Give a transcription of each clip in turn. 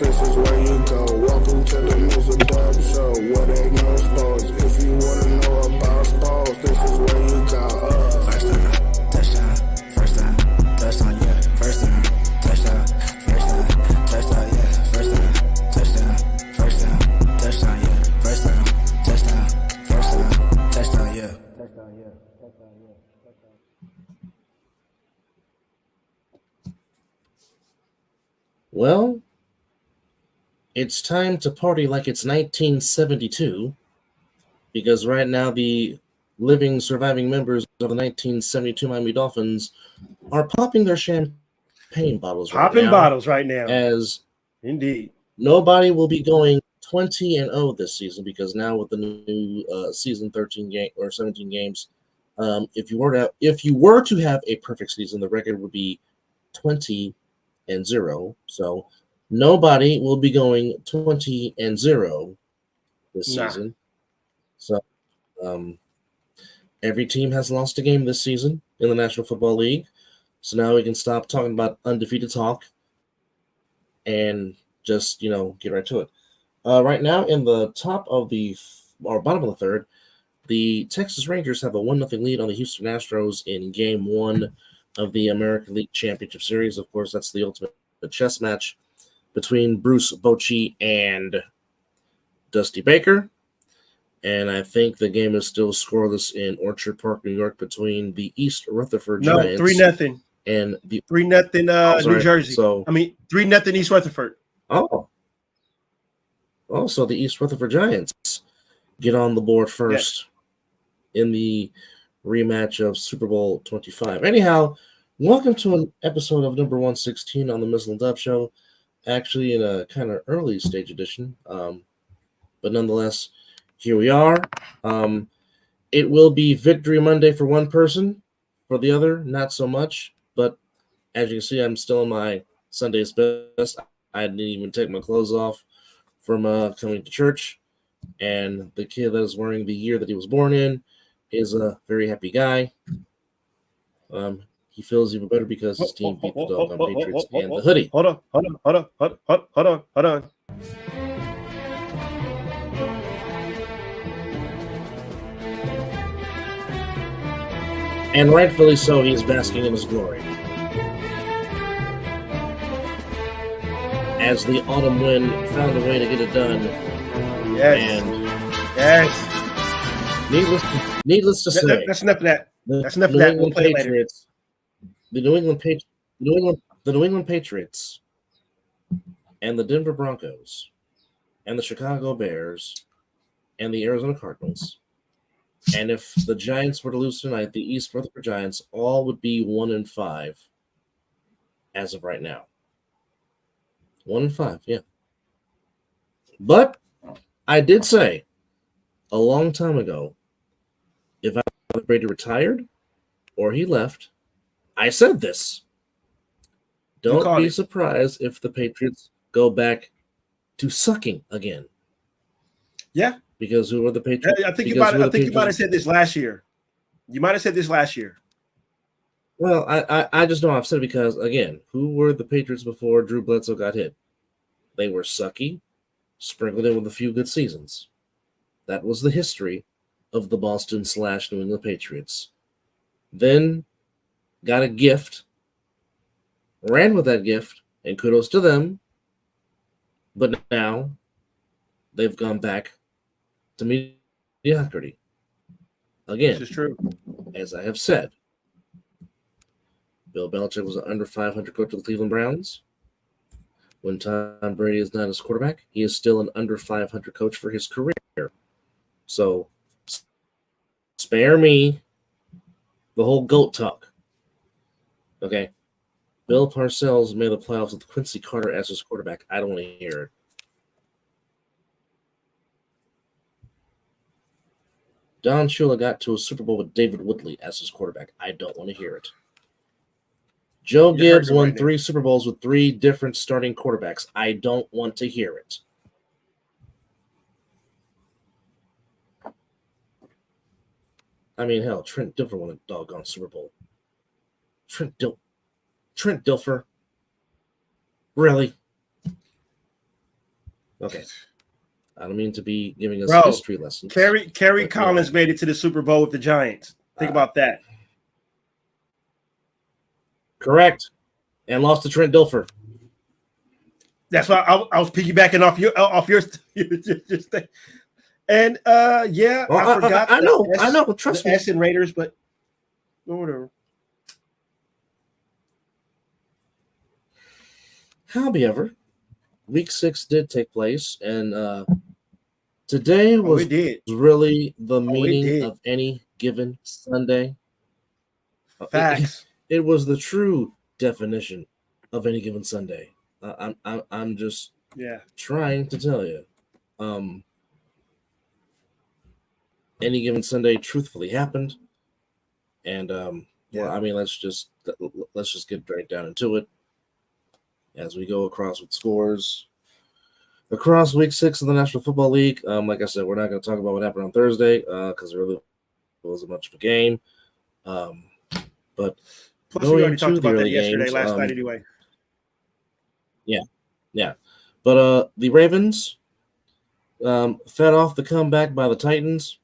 this is where you go. Welcome to the Mizzle An Dub Show, where they know sports. If you want to know about sports, this is where you go. First time, touchdown, first time, touchdown, yeah. First time, touchdown, first time, touchdown, yeah. First time, touchdown, first time, touchdown, yeah. First time, touchdown, first time, touchdown, yeah. Touchdown, yeah. Touchdown, yeah. Well, it's time to party like it's 1972, because right now the living, surviving members of the 1972 Miami Dolphins are popping their champagne bottles right now. As Indeed. nobody will be going 20-0 this season, because now with the new season 13 game or 17 games, if you were to have a perfect season, the record would be 20-0. So nobody will be going 20-0 this season. So every team has lost a game this season in the National Football League. So now we can stop talking about undefeated talk and just, get right to it. Right now, in the top of bottom of the third, the Texas Rangers have a 1-0 lead on the Houston Astros in Game 1 of the American League Championship Series. Of course, that's the ultimate chess match between Bruce Bochy and Dusty Baker. And I think the game is still scoreless in Orchard Park, New York, between the East Rutherford Giants. 3-0. And the 3-0 New Jersey. So 3-0 East Rutherford. So the East Rutherford Giants get on the board first in the rematch of Super Bowl 25. Anyhow, welcome to an episode of number 116 on the Mizzle An Dub Show. Actually, in a kind of early stage edition, but nonetheless, here we are. It will be Victory Monday for one person, for the other, not so much. But as you can see, I'm still in my Sunday's best. I didn't even take my clothes off from coming to church. And the kid that is wearing the year that he was born in is a very happy guy. He feels even better because his team beat the doggone Patriots and the hoodie. Hold on. And rightfully so, he's basking in his glory. As the autumn wind found a way to get it done. Yes. Needless to say, that's enough of that. That's enough of that. We'll play later. The New England Patriots and the Denver Broncos and the Chicago Bears and the Arizona Cardinals. And if the Giants were to lose tonight, the East Rutherford Giants all would be 1-5 as of right now. 1-5, yeah. But I did say a long time ago, if Brady retired or he left, I said this. Don't be surprised if the Patriots go back to sucking again. Yeah. Because who are the Patriots? I think you might have said this last year. You might have said this last year. Well, I just know I've said it because, again, who were the Patriots before Drew Bledsoe got hit? They were sucky, sprinkled in with a few good seasons. That was the history of the Boston/New England Patriots. Then got a gift, ran with that gift, and kudos to them. But now they've gone back to mediocrity. Again, this is true. As I have said, Bill Belichick was an under 500 coach of the Cleveland Browns. When Tom Brady is not his quarterback, he is still an under 500 coach for his career. So, spare me the whole GOAT talk. Okay? Bill Parcells made the playoffs with Quincy Carter as his quarterback. I don't want to hear it. Don Shula got to a Super Bowl with David Woodley as his quarterback. I don't want to hear it. Joe Gibbs won 3 Super Bowls with 3 different starting quarterbacks. I don't want to hear it. I mean, hell, Trent Dilfer won a doggone Super Bowl. Trent Dilfer? Really? Okay. I don't mean to be giving us Bro, history lessons. Kerry Collins made it to the Super Bowl with the Giants. Think about that. Correct. And lost to Trent Dilfer. That's why I was piggybacking off your thing. And yeah, Well, I forgot. I know. Trust me. S and Raiders, but whatever. However, Week 6 did take place, and today was really the meaning of any given Sunday. Facts. It was the true definition of any given Sunday. I'm just trying to tell you. Any given Sunday truthfully happened, and I mean, let's just get right down into it as we go across with scores across Week 6 of the National Football League. Like I said, we're not going to talk about what happened on Thursday because there really wasn't much of a game. But plus, we already talked about that yesterday, last night, anyway. Yeah. But the Ravens fed off the comeback by the Titans,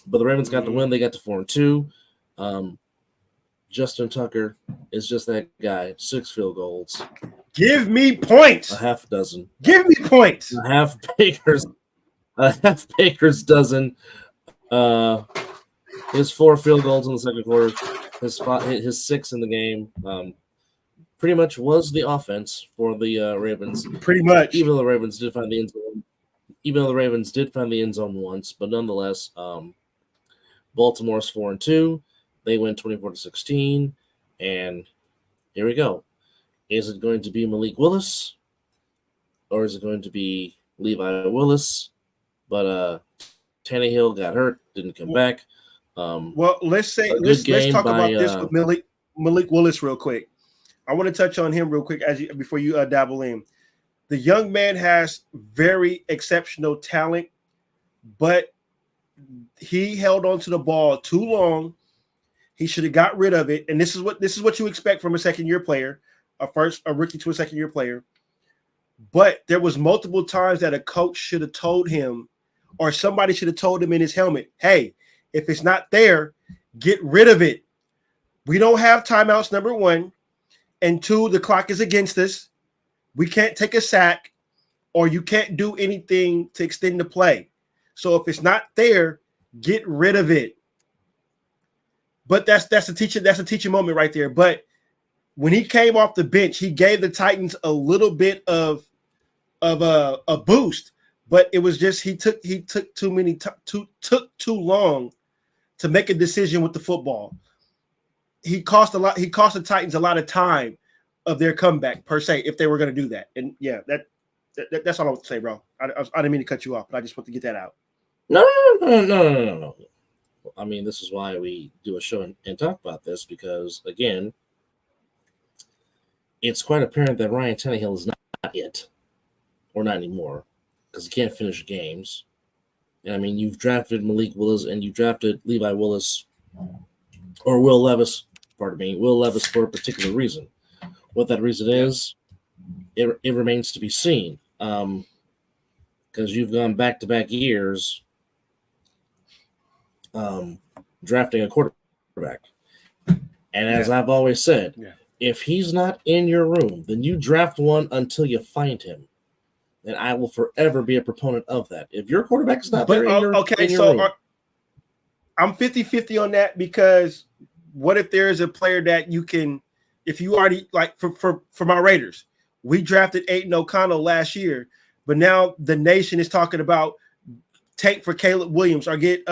but the Ravens got the win. They got to 4-2. Justin Tucker is just that guy. 6 field goals. Give me points. A half dozen. Give me points. A half Baker's dozen. His 4 field goals in the second quarter. His 6 in the game. Pretty much was the offense for the Ravens. Pretty much. Even though the Ravens did find the end zone once, but nonetheless, Baltimore's 4-2. They win 24-16, and here we go. Is it going to be Malik Willis, or is it going to be Levi Willis? But Tannehill got hurt, didn't come back. Well, let's talk about this with Malik Willis real quick. I want to touch on him real quick before you dabble in. The young man has very exceptional talent, but he held on to the ball too long. He should have got rid of it. And this is what you expect from a second-year player, a rookie to a second-year player. But there was multiple times that a coach should have told him, or somebody should have told him in his helmet, hey, if it's not there, get rid of it. We don't have timeouts, number 1. And 2, the clock is against us. We can't take a sack, or you can't do anything to extend the play. So if it's not there, get rid of it. But that's a teaching moment right there. But when he came off the bench, he gave the Titans a little bit of a boost. But it was just he took too long to make a decision with the football. He cost the Titans a lot of time of their comeback per se if they were going to do that. And yeah, that's all I want to say, bro. I didn't mean to cut you off, but I just want to get that out. No. I mean, this is why we do a show and talk about this, because again, it's quite apparent that Ryan Tannehill is not it, or not anymore, because he can't finish games. And I mean, you've drafted Malik Willis and you drafted Levi Willis, or Will Levis for a particular reason. What that reason is, it remains to be seen. Because you've gone back-to-back years drafting a quarterback. And as I've always said, if he's not in your room, then you draft one until you find him. And I will forever be a proponent of that. If your quarterback is not there in your room. I'm 50-50 on that, because what if there's a player that you can, if you already, like for my Raiders, we drafted Aiden O'Connell last year, but now the nation is talking about take for Caleb Williams or get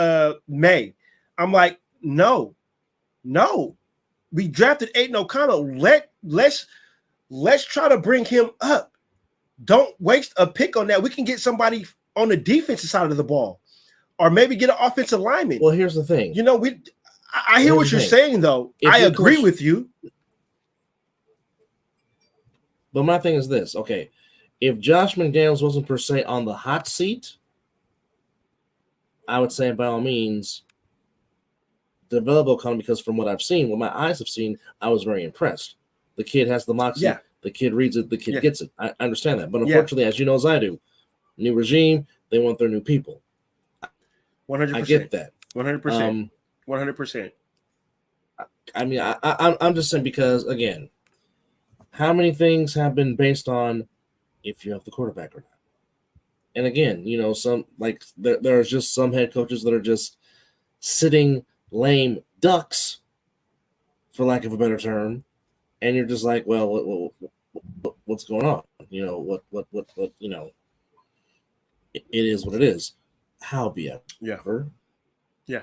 May. I'm like, no. We drafted Aiden O'Connell. Let's try to bring him up. Don't waste a pick on that. We can get somebody on the defensive side of the ball, or maybe get an offensive lineman. Well, here's the thing. I hear what you're saying, though. I agree with you. But my thing is this. Okay, if Josh McDaniels wasn't per se on the hot seat, I would say by all means develop O'Connell, because from what I've seen, what my eyes have seen, I was very impressed. The kid has the moxie. Yeah. The kid reads it. The kid gets it. I understand that. But unfortunately, as you know as I do, New regime, they want their new people. 100%. I get that. 100%. 100%. I mean, I'm just saying because, again, how many things have been based on if you have the quarterback or not? And again, some like there are just some head coaches that are just sitting lame ducks, for lack of a better term, and you're just like, well, what's going on? What it is what it is. However, yeah.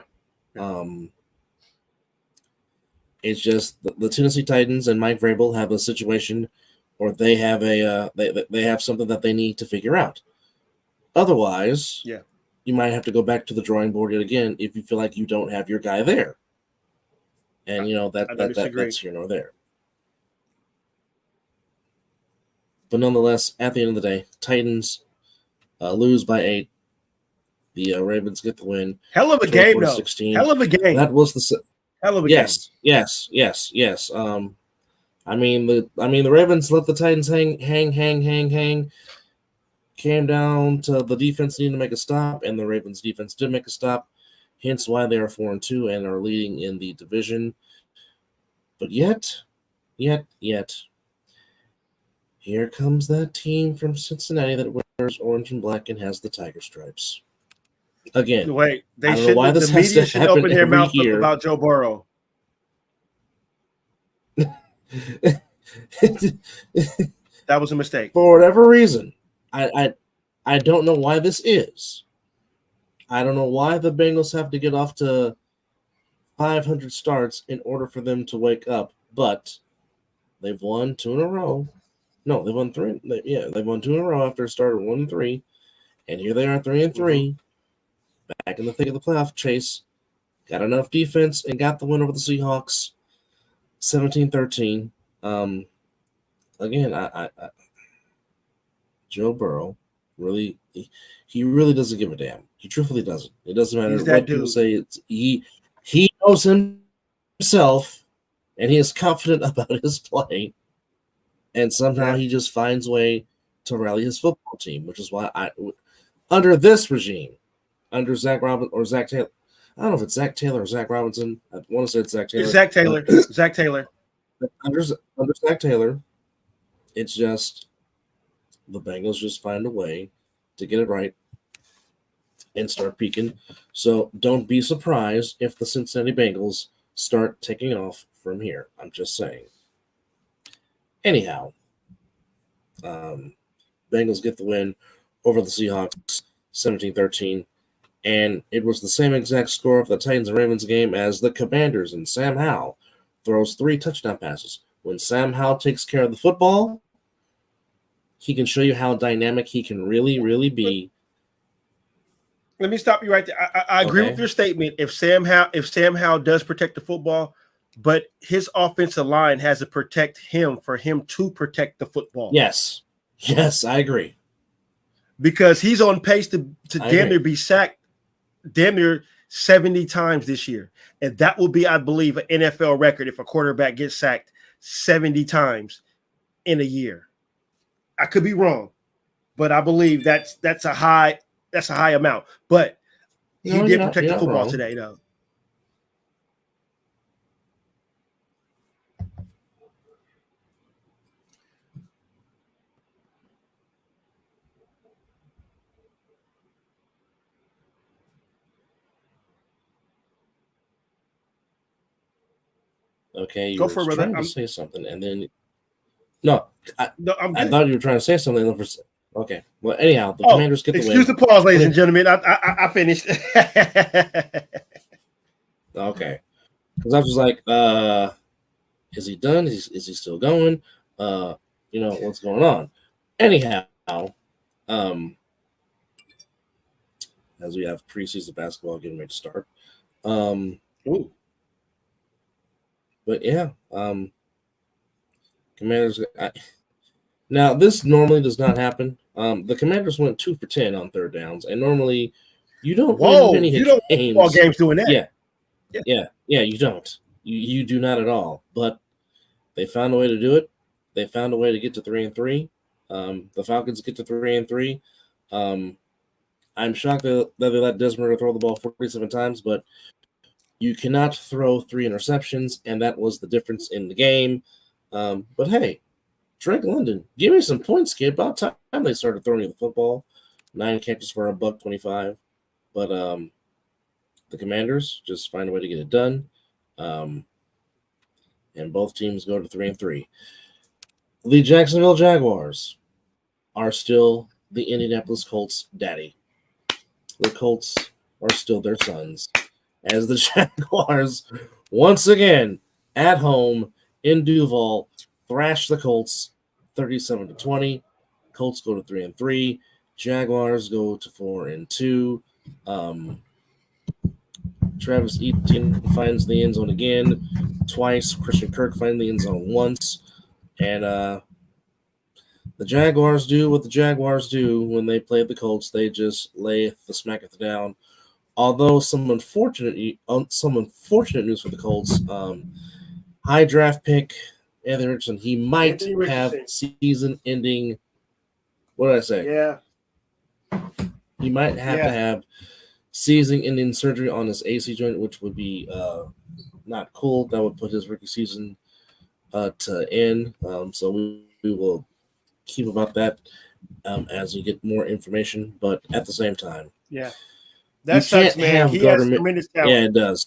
It's just the Tennessee Titans and Mike Vrabel have a situation, or they have they have something that they need to figure out. Otherwise, you might have to go back to the drawing board yet again if you feel like you don't have your guy there. And that's here nor there. But nonetheless, at the end of the day, Titans lose by 8. The Ravens get the win. Hell of a game, though. 16. Hell of a game. That was the hell of a game. Yes. I mean the Ravens let the Titans hang. Came down to the defense needing to make a stop, and the Ravens defense did make a stop. Hence why they are 4-2 and are leading in the division. But yet, here comes that team from Cincinnati that wears orange and black and has the tiger stripes. Again, wait, I don't know why this has to happen open their mouth year. About Joe Burrow. That was a mistake. For whatever reason, I don't know why this is. I don't know why the Bengals have to get off to 500 starts in order for them to wake up, but they've won 2 in a row. No, they've won 3. They've won 2 in a row after starting 1-3, and here they are 3-3, back in the thick of the playoff chase. Got enough defense and got the win over the Seahawks, 17-13. Again, I Joe Burrow really, he really doesn't give a damn. He truthfully doesn't. It doesn't matter what people say. He knows himself, and he is confident about his play. And somehow he just finds a way to rally his football team, which is why under this regime, under Zach Robinson or Zach Taylor, I don't know if it's Zach Taylor or Zach Robinson. I want to say it's Zach Taylor. It's Zach Taylor. Zach Taylor. Under Zach Taylor, it's just the Bengals just find a way to get it right and start peaking. So don't be surprised if the Cincinnati Bengals start taking off from here. I'm just saying. Anyhow, Bengals get the win over the Seahawks, 17-13. And it was the same exact score of the Titans and Ravens game as the Commanders, and Sam Howell throws 3 touchdown passes. When Sam Howell takes care of the football, he can show you how dynamic he can really, really be. Let me stop you right there. I agree with your statement. If Sam Howell does protect the football, but his offensive line has to protect him for him to protect the football. Yes, I agree. Because he's on pace to damn near be sacked damn near 70 times this year. And that will be, I believe, an NFL record if a quarterback gets sacked 70 times in a year. I could be wrong, but I believe that's a high amount. But he did protect the football today, though. Okay, you Go were for it, trying brother. to say something, and then I I thought you were trying to say something. Okay, well, anyhow, the Commanders get the win. Excuse the pause, ladies and gentlemen. I finished. Okay, because I was just like, is he done? Is he still going? What's going on? Anyhow, as we have preseason basketball getting ready to start. Ooh. But yeah, Commanders. Now this normally does not happen. The Commanders went 2 for 10 on third downs, and normally you don't win many games doing that. Yeah, you don't. You do not at all. But they found a way to do it. They found a way to get to 3-3. The Falcons get to 3-3. I'm shocked that they let Desmond throw the ball 47 times, but you cannot throw 3 interceptions, and that was the difference in the game. But hey, Drake London, give me some points, kid. About time they started throwing you the football. 9 catches for $125. But the Commanders just find a way to get it done. And both teams go to 3-3. The Jacksonville Jaguars are still the Indianapolis Colts' daddy. The Colts are still their sons, as the Jaguars once again at home in Duval thrash the Colts 37-20. Colts go to 3-3. Jaguars go to 4-2. Travis Etienne finds the end zone again twice. Christian Kirk finds the end zone once. And the Jaguars do what the Jaguars do when they play the Colts. They just lay the smack at the down. Although some unfortunate news for the Colts. High draft pick Anthony Richardson. He might have season-ending. What did I say? Yeah. He might have to have season-ending surgery on his AC joint, which would be not cool. That would put his rookie season to end. So we will keep about that as we get more information. But at the same time, that sucks, man. He has tremendous talent. Yeah, it does.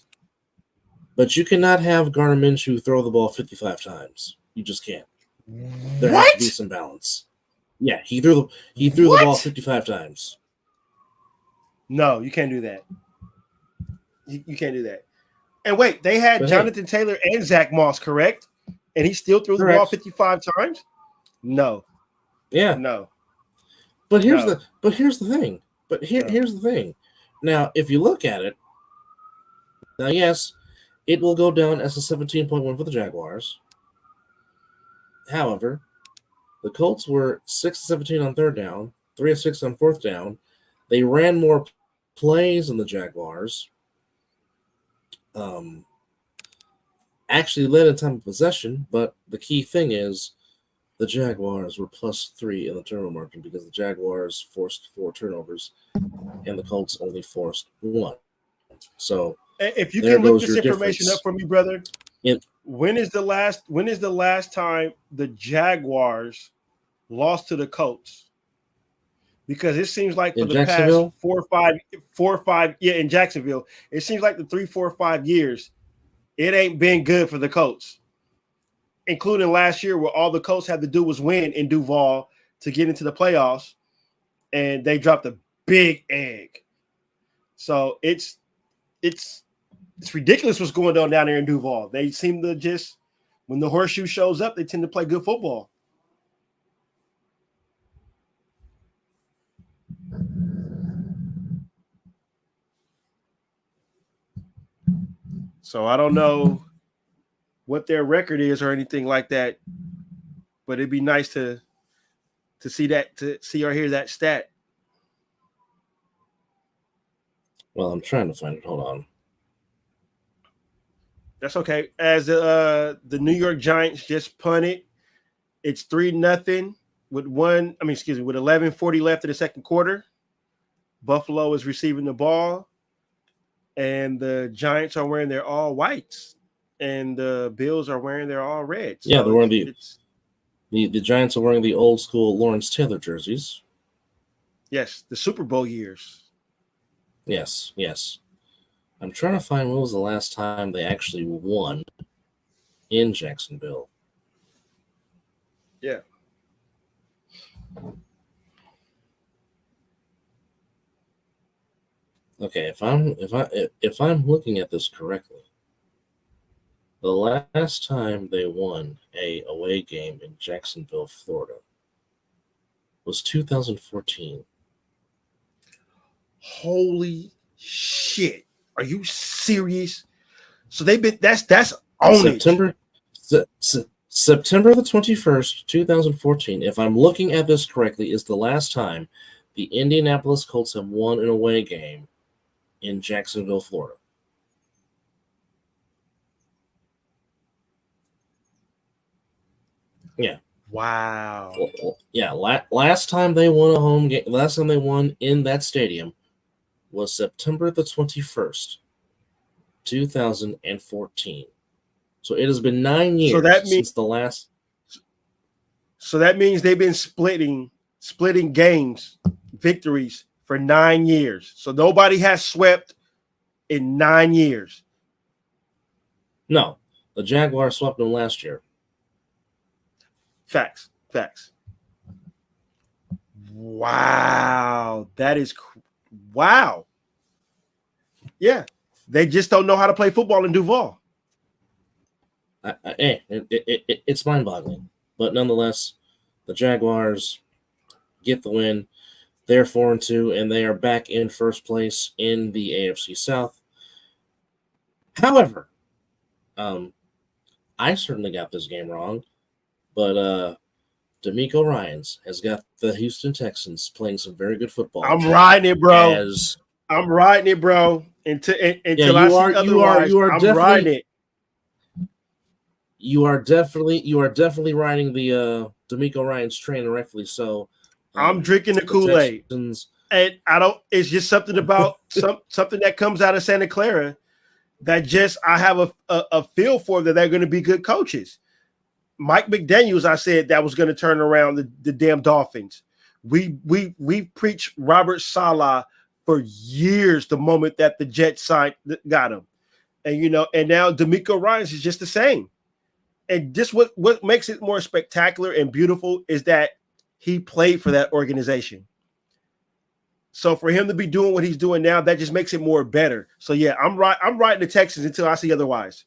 But you cannot have Gardner Minshew throw the ball 55 times. You just can't. There has to be some balance. Yeah, he threw the ball 55 times. No, you can't do that. You can't do that. And wait, they had Jonathan Taylor and Zach Moss, correct? And he still threw the ball 55 times? No. Yeah. No. But here's the thing. Here's the thing. Now, if you look at it, now yes, it will go down as a 17-point win for the Jaguars. However, the Colts were 6-17 on third down, 3-6 on fourth down. They ran more plays than the Jaguars. Actually led in time of possession, but the key thing is the Jaguars were +3 in the turnover margin because the Jaguars forced 4 turnovers and the Colts only forced 1. So if you can look this information up for me, brother, when is the last time the Jaguars lost to the Colts? Because it seems like for the past 4 or 5, in Jacksonville, it seems like the 3, 4, 5 years, it ain't been good for the Colts, including last year where all the Colts had to do was win in Duval to get into the playoffs, and they dropped a big egg. So it's ridiculous what's going on down there in Duval. They seem to just, when the horseshoe shows up, they tend to play good football. So I don't know what their record is or anything like that, but it'd be nice to see that, to see or hear that stat. Well, I'm trying to find it. Hold on. That's okay. As the New York Giants just punted, it's 3-0 with 11:40 left in the second quarter. Buffalo is receiving the ball, and the Giants are wearing their all whites, and the Bills are wearing their all reds. Yeah, they're wearing the Giants are wearing the old school Lawrence Taylor jerseys. Yes, the Super Bowl years. Yes. I'm trying to find when was the last time they actually won in Jacksonville. Yeah. Okay, if I'm looking at this correctly, the last time they won a away game in Jacksonville, Florida, was 2014. Holy shit! Are you serious? So they've been that's on September the 21st, 2014. If I'm looking at this correctly, is the last time the Indianapolis Colts have won an away game in Jacksonville, Florida. Yeah. Wow. Yeah, last time they won a home game, last time they won in that stadium was September the 21st, 2014. So it has been 9 years since the last. So that means they've been splitting games, victories for 9 years. So nobody has swept in 9 years. No, the Jaguars swept them last year. Facts. Wow. That is wow. Yeah. They just don't know how to play football in Duval. It's mind-boggling. But nonetheless, the Jaguars get the win. They're 4-2, and they are back in first place in the AFC South. However, I certainly got this game wrong, but DeMeco Ryans has got the Houston Texans playing some very good football. I'm riding it, bro. I'm riding it, bro. Until I see otherwise, I'm riding it. You are definitely riding the DeMeco Ryans train, and rightfully so. I'm drinking the Kool-Aid, and I don't. It's just something about something that comes out of Santa Clara that just I have a feel for that they're going to be good coaches. Mike McDaniels, I said that was going to turn around the damn Dolphins. We preached Robert Saleh for years. The moment that the Jets got him, and now DeMeco Ryans is just the same. And just what makes it more spectacular and beautiful is that he played for that organization. So for him to be doing what he's doing now, that just makes it more better. So yeah, I'm riding the Texans until I see otherwise.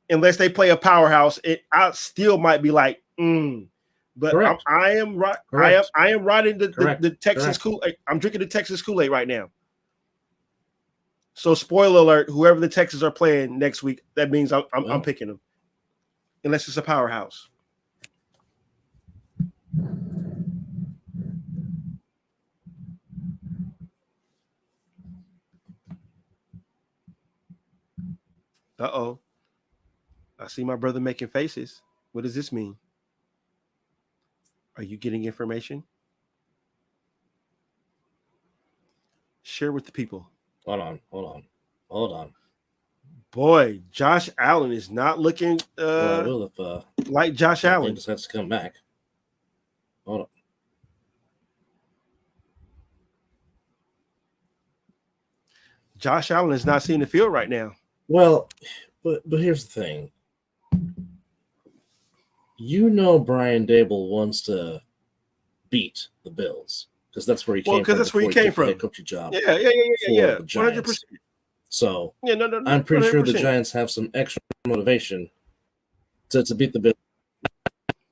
Unless they play a powerhouse, I still might be like, but I am right. I am riding the Texans Kool-Aid. I'm drinking the Texas Kool-Aid right now. So spoiler alert: whoever the Texans are playing next week, that means I'm picking them. Unless it's a powerhouse. Uh-oh. I see my brother making faces. What does this mean? Are you getting information? Share with the people. Hold on. Boy, Josh Allen is not looking like Josh Allen. He just has to come back. Hold on. Josh Allen is not seeing the field right now. Well, but here's the thing. Brian Dable wants to beat the Bills because that's where he came from. Because that's where he came from. Coaching job. Yeah. 100%. So I'm pretty 100%. Sure the Giants have some extra motivation to beat the Bills.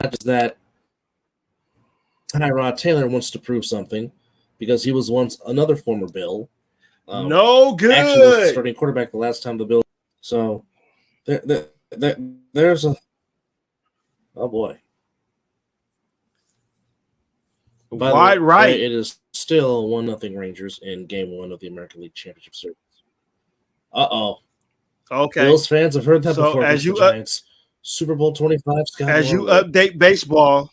Not just that Tyrod Taylor wants to prove something because he was once another former Bill. No good. Actually, was the starting quarterback the last time the Bills. So there's a. Oh boy. Wide right. It is still 1-0 Rangers in Game 1 of the American League Championship Series. Uh-oh. Okay. Bills fans have heard that before. As you Giants. Super Bowl 25. As you update baseball,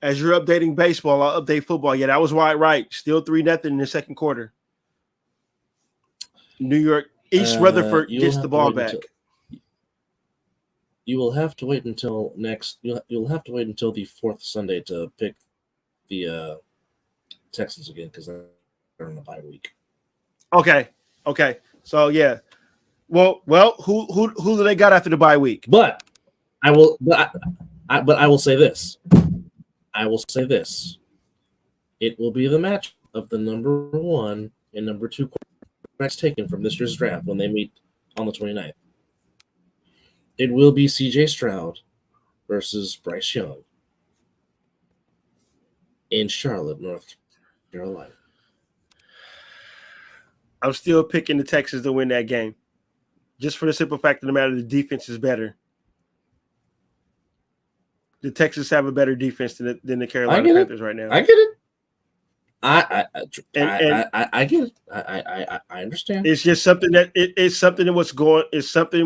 as you're updating baseball, I'll update football. Yeah, that was wide right. Still 3-0 in the second quarter. New York East Rutherford gets the ball back. You will have to wait until next. You'll have to wait until the fourth Sunday to pick the Texans again because they're in the bye week. Okay. So yeah, well, who do they got after the bye week? But I will say this. It will be the match of the number 1 and number 2 quarterbacks taken from this year's draft when they meet on the 29th. It will be C.J. Stroud versus Bryce Young in Charlotte, North Carolina. I'm still picking the Texans to win that game. Just for the simple fact of the matter, the defense is better. The Texans have a better defense than the Carolina Panthers right now. I get it. I get it. I understand. It's just something that it's something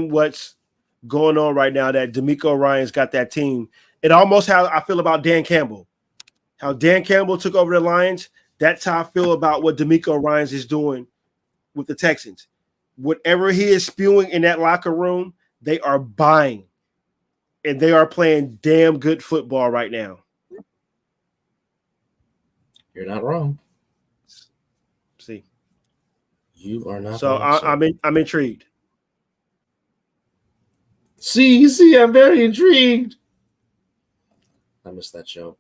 what's going on right now that DeMeco Ryans got that team, It almost how I feel about Dan Campbell. How Dan Campbell took over the Lions. That's how I feel about what DeMeco Ryans is doing with the Texans. Whatever he is spewing in that locker room, they are buying. And they are playing damn good football right now. You're not wrong. See. You are not so wrong. I'm intrigued. See, I'm very intrigued. I missed that show.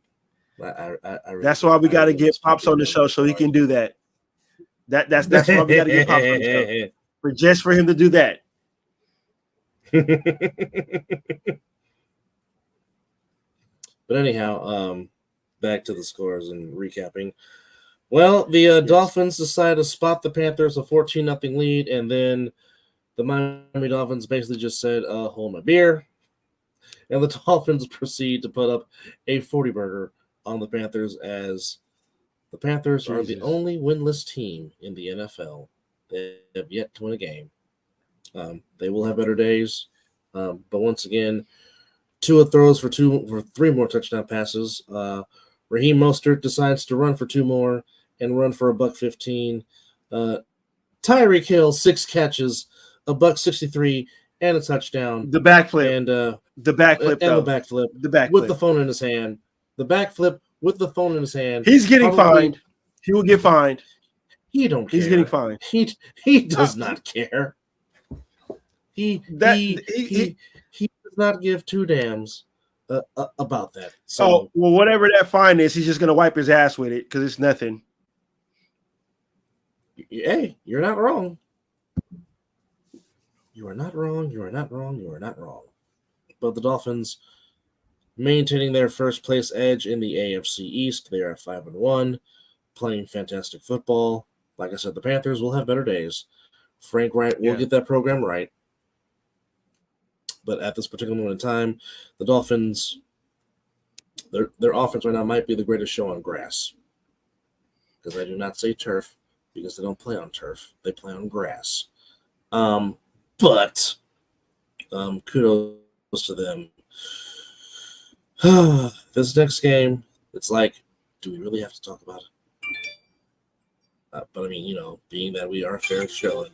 I really that's why we got to get Pops on the show so he can do that. That's why we got to get Pops on the show. Just for him to do that. But anyhow, back to the scores and recapping. Well, the Dolphins decide to spot the Panthers a 14-0 lead, and then the Miami Dolphins basically just said, hold my beer. And the Dolphins proceed to put up a 40-burger on the Panthers, as the Panthers are the only winless team in the NFL. They have yet to win a game. They will have better days. But once again, Tua throws for 3 more touchdown passes. Raheem Mostert decides to run for 2 more and run for $115. Tyreek Hill, 6 catches, $163, and a touchdown. The backflip. And the backflip. And the backflip. The backflip. With the phone in his hand. The backflip with the phone in his hand. He's getting fined. He will get fined. He don't care. He's getting fined. He does not care. He does not give 2 damns about that. So, well, whatever that fine is, he's just going to wipe his ass with it because it's nothing. Hey, you're not wrong. You are not wrong. You are not wrong. You are not wrong. But the Dolphins maintaining their first place edge in the AFC East. They are 5-1, playing fantastic football. Like I said, the Panthers will have better days. Frank Wright will get that program right. But at this particular moment in time, the Dolphins, their offense right now might be the greatest show on grass. Because I do not say turf, because they don't play on turf. They play on grass. But kudos to them. This next game, it's like, do we really have to talk about it? But I mean, being that we are a fair show,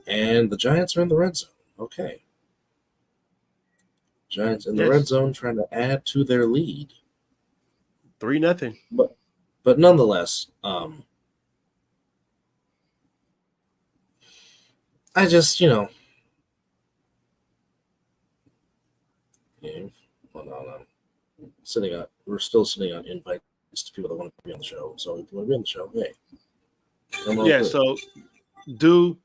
and the Giants are in the red zone. Okay. Giants in the red zone trying to add to their lead. 3-0. But nonetheless, I just, no. We're still sitting on invites to people that want to be on the show. So if you want to be on the show, hey. So do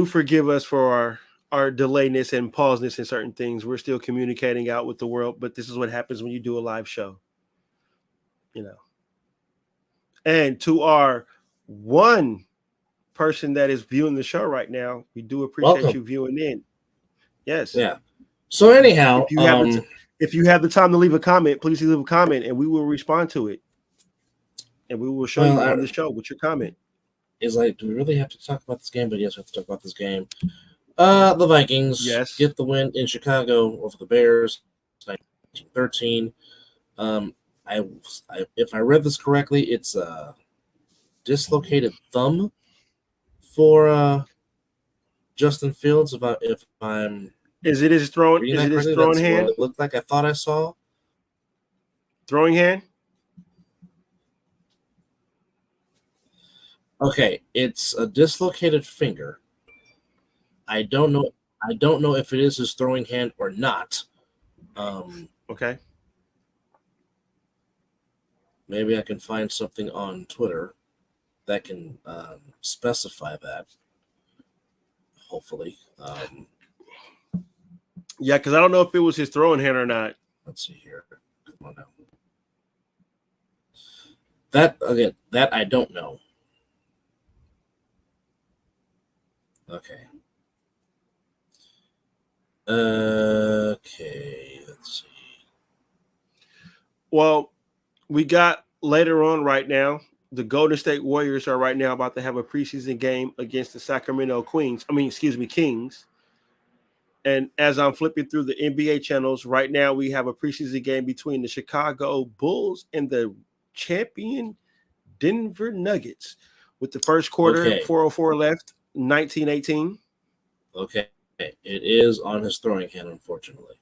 forgive us for our delayedness and pauseness in certain things. We're still communicating out with the world, but this is what happens when you do a live show. And to our one person that is viewing the show right now, we do appreciate you viewing in. Yes. Yeah. So anyhow, if you have the time to leave a comment, please leave a comment and we will respond to it. And we will show you on the show with your comment. Is like, do we really have to talk about this game? But yes, we have to talk about this game. The Vikings get the win in Chicago over the Bears, 19-13. If I read this correctly, it's a dislocated thumb for Justin Fields. If I'm is it his throwing hand? It looked like I thought I saw throwing hand. Okay, it's a dislocated finger. I don't know if it is his throwing hand or not. Okay. Maybe I can find something on Twitter that can specify that. Hopefully. Yeah, because I don't know if it was his throwing hand or not. Let's see here. Come on now. That I don't know. Okay. Okay, let's see. Well, we got later on right now, the Golden State Warriors are right now about to have a preseason game against the Sacramento Kings. And as I'm flipping through the NBA channels right now, we have a preseason game between the Chicago Bulls and the champion Denver Nuggets with the first quarter, 4:04 left, 19-18. Okay. It is on his throwing hand, unfortunately.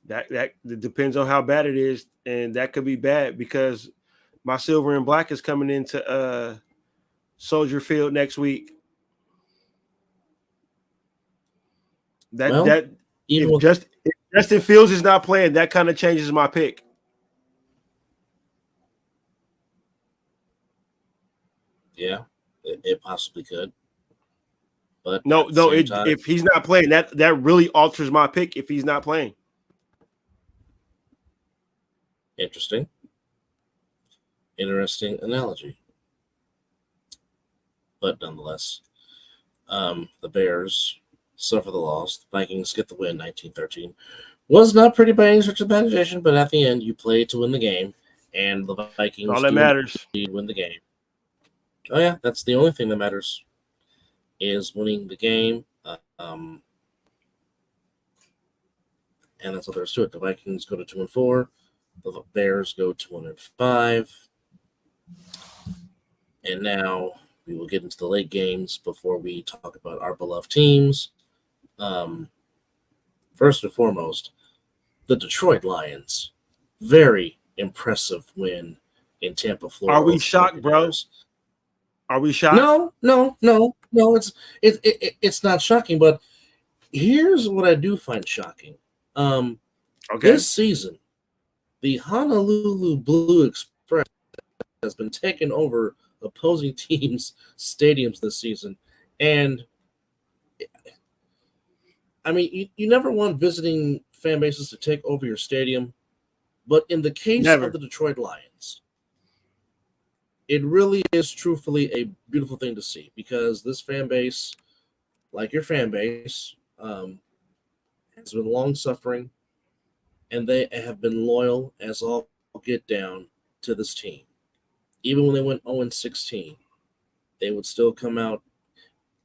That depends on how bad it is, and that could be bad because my silver and black is coming into Soldier Field next week. If Justin Fields is not playing, that kind of changes my pick. Yeah, it possibly could. But if he's not playing, that really alters my pick if he's not playing. Interesting analogy. But nonetheless, the Bears suffer the loss. The Vikings get the win, 19-13. Was not pretty by any stretch of the imagination, but at the end, you play to win the game, and the Vikings all that matters. Win the game. Oh yeah, that's the only thing that matters is winning the game. And that's all there is to it. The Vikings go to 2-4. The Bears go 1-5. And now we will get into the late games before we talk about our beloved teams. First and foremost, the Detroit Lions. Very impressive win in Tampa, Florida. Are we shocked, bros? Are we shocked? No. It's not shocking, but here's what I do find shocking. This season, the Honolulu Blue Express has been taking over opposing teams' stadiums this season. And, I mean, you never want visiting fan bases to take over your stadium. But in the case of the Detroit Lions, it really is truthfully a beautiful thing to see because this fan base, like your fan base, has been long-suffering, and they have been loyal as all get down to this team. Even when they went 0-16, they would still come out,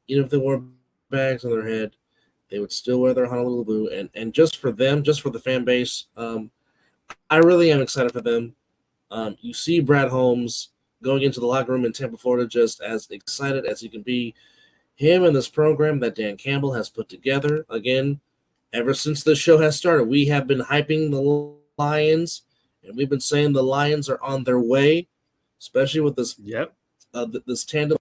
even if they wore bags on their head, they would still wear their Honolulu blue. And just for them, just for the fan base, I really am excited for them. You see Brad Holmes going into the locker room in Tampa, Florida, just as excited as he can be. Him and this program that Dan Campbell has put together, again, ever since this show has started, we have been hyping the Lions, and we've been saying the Lions are on their way, especially with this this tandem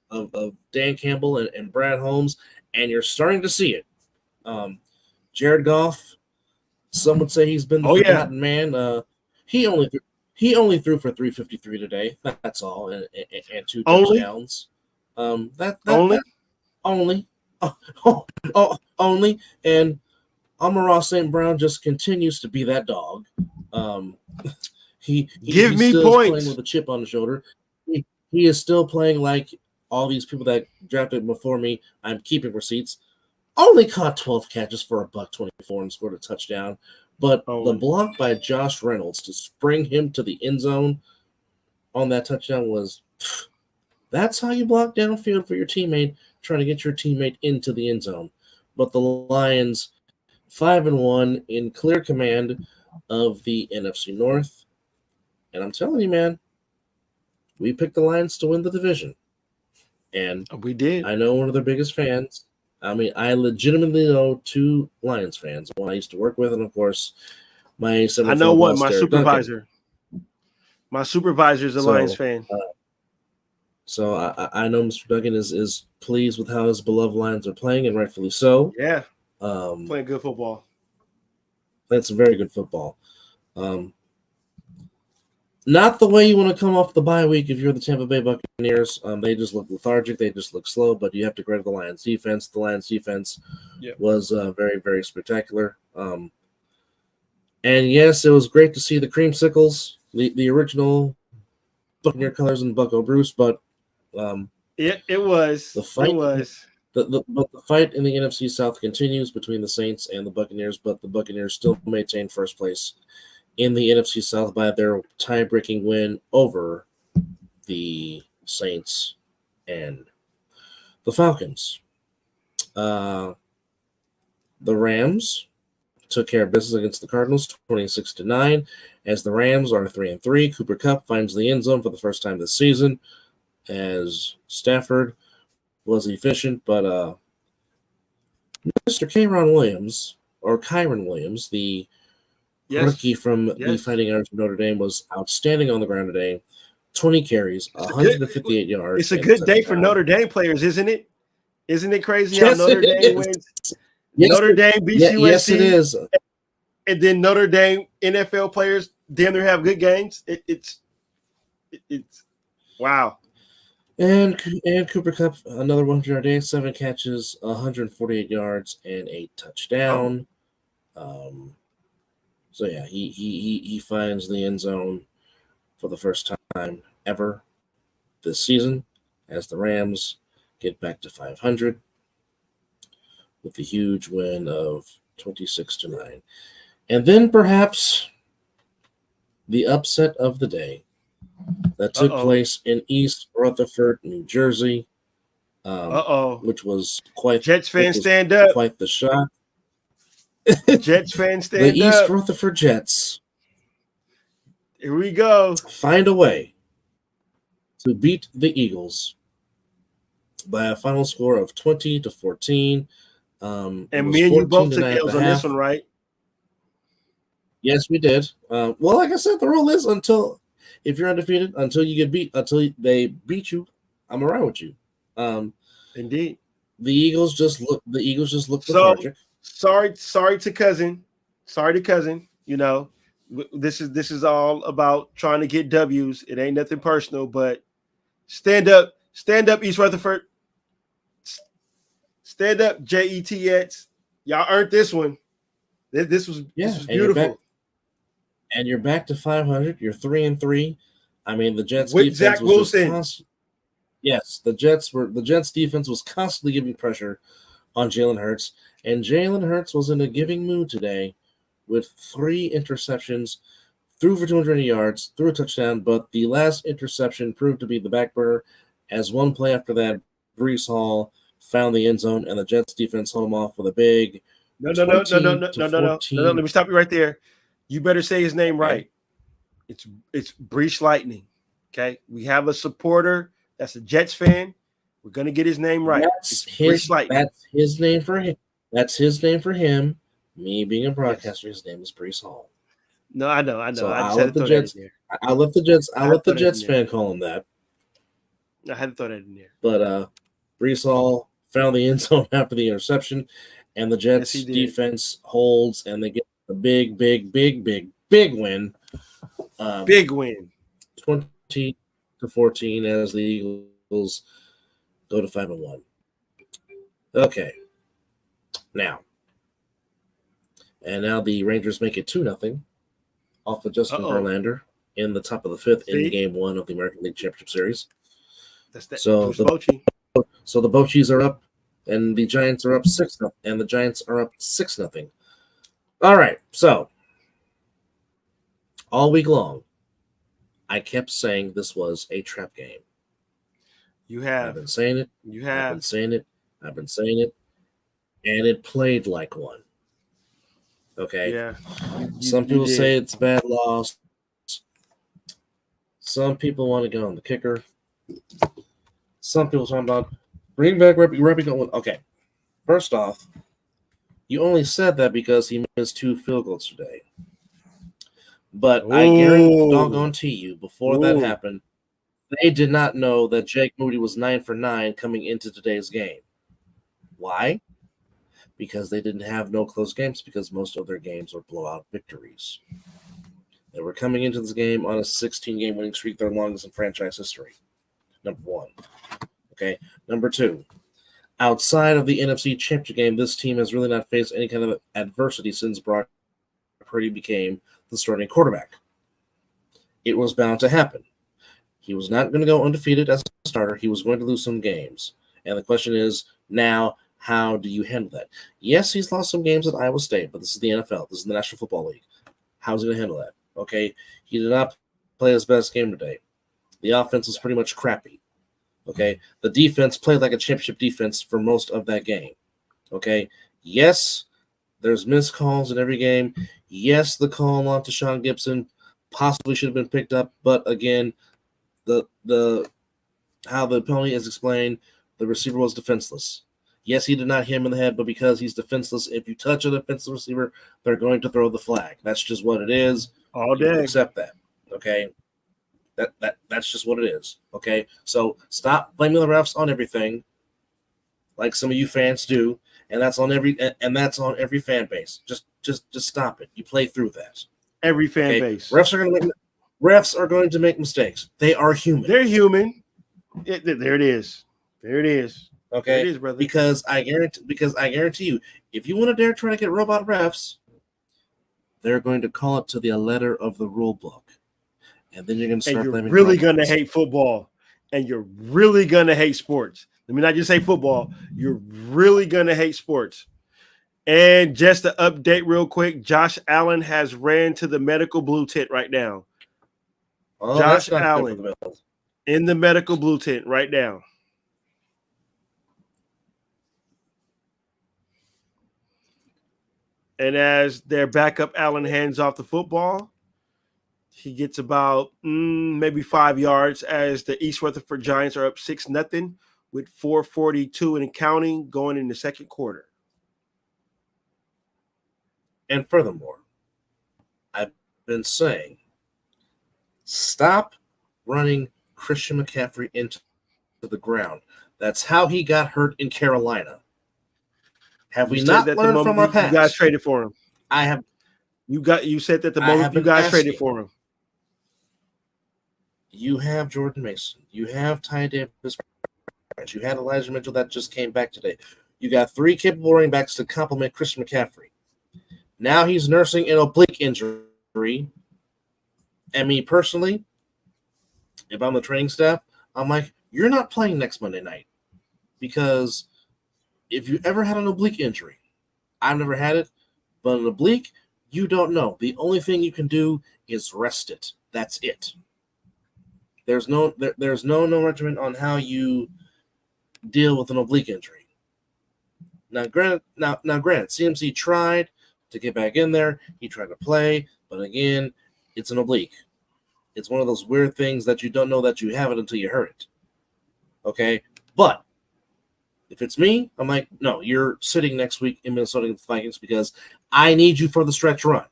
of Dan Campbell and Brad Holmes, and you're starting to see it. Jared Goff, some would say he's been the forgotten man. He only threw for 353 today. That's all, and 2 touchdowns. Only. And Amon-Ra St. Brown just continues to be that dog. He give me still points. Playing with a chip on his shoulder. He is still playing like all these people that drafted before me. I'm keeping receipts. Only caught 12 catches for $124 and scored a touchdown. But the block by Josh Reynolds to spring him to the end zone on that touchdown was that's how you block downfield for your teammate, trying to get your teammate into the end zone. But the Lions 5-1 in clear command of the NFC North. And I'm telling you, man, we picked the Lions to win the division. And we did. I know one of their biggest fans. I mean, I legitimately know 2 Lions fans. One I used to work with, and of course, my I know what my supervisor. Duncan. My supervisor is a Lions fan. So I know Mr. Duggan is pleased with how his beloved Lions are playing, and rightfully so. Yeah, playing good football. That's very good football. Not the way you want to come off the bye week if you're the Tampa Bay Buccaneers. They just look lethargic. They just look slow, but you have to credit the Lions defense. The Lions defense was very, very spectacular. And yes, it was great to see the creamsicles, the original Buccaneer colors and Bucko Bruce, but it was. The fight, it was. The fight in the NFC South continues between the Saints and the Buccaneers, but the Buccaneers still maintain first place in the NFC South by their tie-breaking win over the Saints and the Falcons. The Rams took care of business against the Cardinals 26-9. As the Rams are 3-3, Cooper Kupp finds the end zone for the first time this season as Stafford was efficient, but Mr. Kyron Williams, the rookie from the Fighting Irish of Notre Dame, was outstanding on the ground today. 20 carries, 158 yards. It's a good day for Notre Dame players, isn't it? Isn't it crazy how Notre Dame wins? Notre Dame beats USC. Yes, it is. And then Notre Dame NFL players damn near have good games. It's wow. And Cooper Kupp, another 100-yard day, 7 catches, 148 yards, and a touchdown. So yeah, he finds the end zone for the first time ever this season as the Rams get back to 500 with the huge win of 26-9. And then perhaps the upset of the day that took place in East Rutherford, New Jersey, which was quite Jets fans stand up. Quite the shock. Jets fans stand up. The East Rutherford Jets. Here we go. Find a way to beat the Eagles by a final score of 20-14. And me and you both took L's on this one, right? Yes, we did. Well, like I said, the rule is if you're undefeated, until you get beat, until they beat you, I'm around with you. Indeed. The Eagles just look lethargic. Sorry to cousin. Sorry to cousin. You know, this is all about trying to get W's. It ain't nothing personal, but stand up, East Rutherford. Stand up, Jets. Y'all earned this one. This was beautiful. And you're back to 500. You're 3-3. I mean, the Jets with defense Zach was Wilson. Yes, the Jets defense was constantly giving pressure on Jalen Hurts, and Jalen Hurts was in a giving mood today with 3 interceptions, threw for 200 yards, threw a touchdown, but the last interception proved to be the back burner, as one play after that, Breece Hall found the end zone, and the Jets defense held him off with a big No. Let me stop you right there. You better say his name right. It's Breece Lightning. Okay, we have a supporter that's a Jets fan. We're gonna get his name right. That's his name for him. That's his name for him. Me being a broadcaster, his name is Breece Hall. No, I know. So I'll let the Jets fan call him that. I had to throw that in there. But Breece Hall found the end zone after the interception, and the Jets defense holds, and they get a big win. Big win. 20-14 as the Eagles go to 5-1. Okay. Now the Rangers make it 2-0 off of Justin Verlander in the top of the 5th in Game 1 of the American League Championship Series. So the Bochies are up, and the Giants are up 6-0, and the Giants are up 6-0. All right, so all week long, I kept saying this was a trap game. You have. I've been saying it. You have. I've been saying it. And it played like one. Okay? Yeah. Some people say it's a bad loss. Some people want to go on the kicker. Some people talking about bring back Rebbe going. Okay. First off, you only said that because he missed 2 field goals today. But I guarantee you, before that happened, they did not know that Jake Moody was 9 for 9 coming into today's game. Why? Because they didn't have no close games, because most of their games were blowout victories. They were coming into this game on a 16-game winning streak, their longest in franchise history. Number 1. Okay. Number 2. Outside of the NFC Championship game, this team has really not faced any kind of adversity since Brock Purdy became the starting quarterback. It was bound to happen. He was not going to go undefeated as a starter. He was going to lose some games. And the question is, now, how do you handle that? Yes, he's lost some games at Iowa State, but this is the NFL. This is the National Football League. How's he going to handle that? Okay, he did not play his best game today. The offense was pretty much crappy. Okay, the defense played like a championship defense for most of that game. Okay, yes, There's missed calls in every game. Yes, the call on to Sean Gibson possibly should have been picked up, but again, the how the penalty is explained, the receiver was defenseless. Yes, he did not hit him in the head, but because he's defenseless, if you touch a defenseless receiver, they're going to throw the flag. That's just what it is. All day. Accept that. Okay. That's just what it is. Okay. So stop blaming the refs on everything, like some of you fans do, and that's on every fan base. Just stop it. You play through that. Every fan base. Refs are going to make mistakes. They are human. They're human. There it is. There it is. Okay, there it is, brother. Because I guarantee you, if you want to dare try to get robot refs, they're going to call it to the letter of the rule book, and then you're going to start blaming. You're really going to hate football, and you're really going to hate sports. Let me not just say football. You're really going to hate sports. And just to update real quick, Josh Allen has ran to the medical blue tent right now. Oh, Josh Allen in the medical blue tent right now. And as their backup Allen hands off the football, he gets about maybe 5 yards as the East Rutherford Giants are up 6-0 with 4:42 and counting going in the second quarter. And furthermore, I've been saying, stop running Christian McCaffrey into the ground. That's how he got hurt in Carolina. Have we not learned from our past? You guys traded for him. I have. You said that the moment you guys traded for him. You have Jordan Mason. You have Ty Davis. You had Elijah Mitchell that just came back today. You got 3 capable running backs to complement Christian McCaffrey. Now he's nursing an oblique injury. And me personally, if I'm the training staff, I'm like, you're not playing next Monday night. Because if you ever had an oblique injury, I've never had it, but an oblique, you don't know. The only thing you can do is rest it. That's it. There's no regimen on how you deal with an oblique injury. Now, granted, CMC tried to get back in there. He tried to play, but again, it's an oblique. It's one of those weird things that you don't know that you have it until you hurt it. Okay? But if it's me, I'm like, no, you're sitting next week in Minnesota against the Vikings because I need you for the stretch run.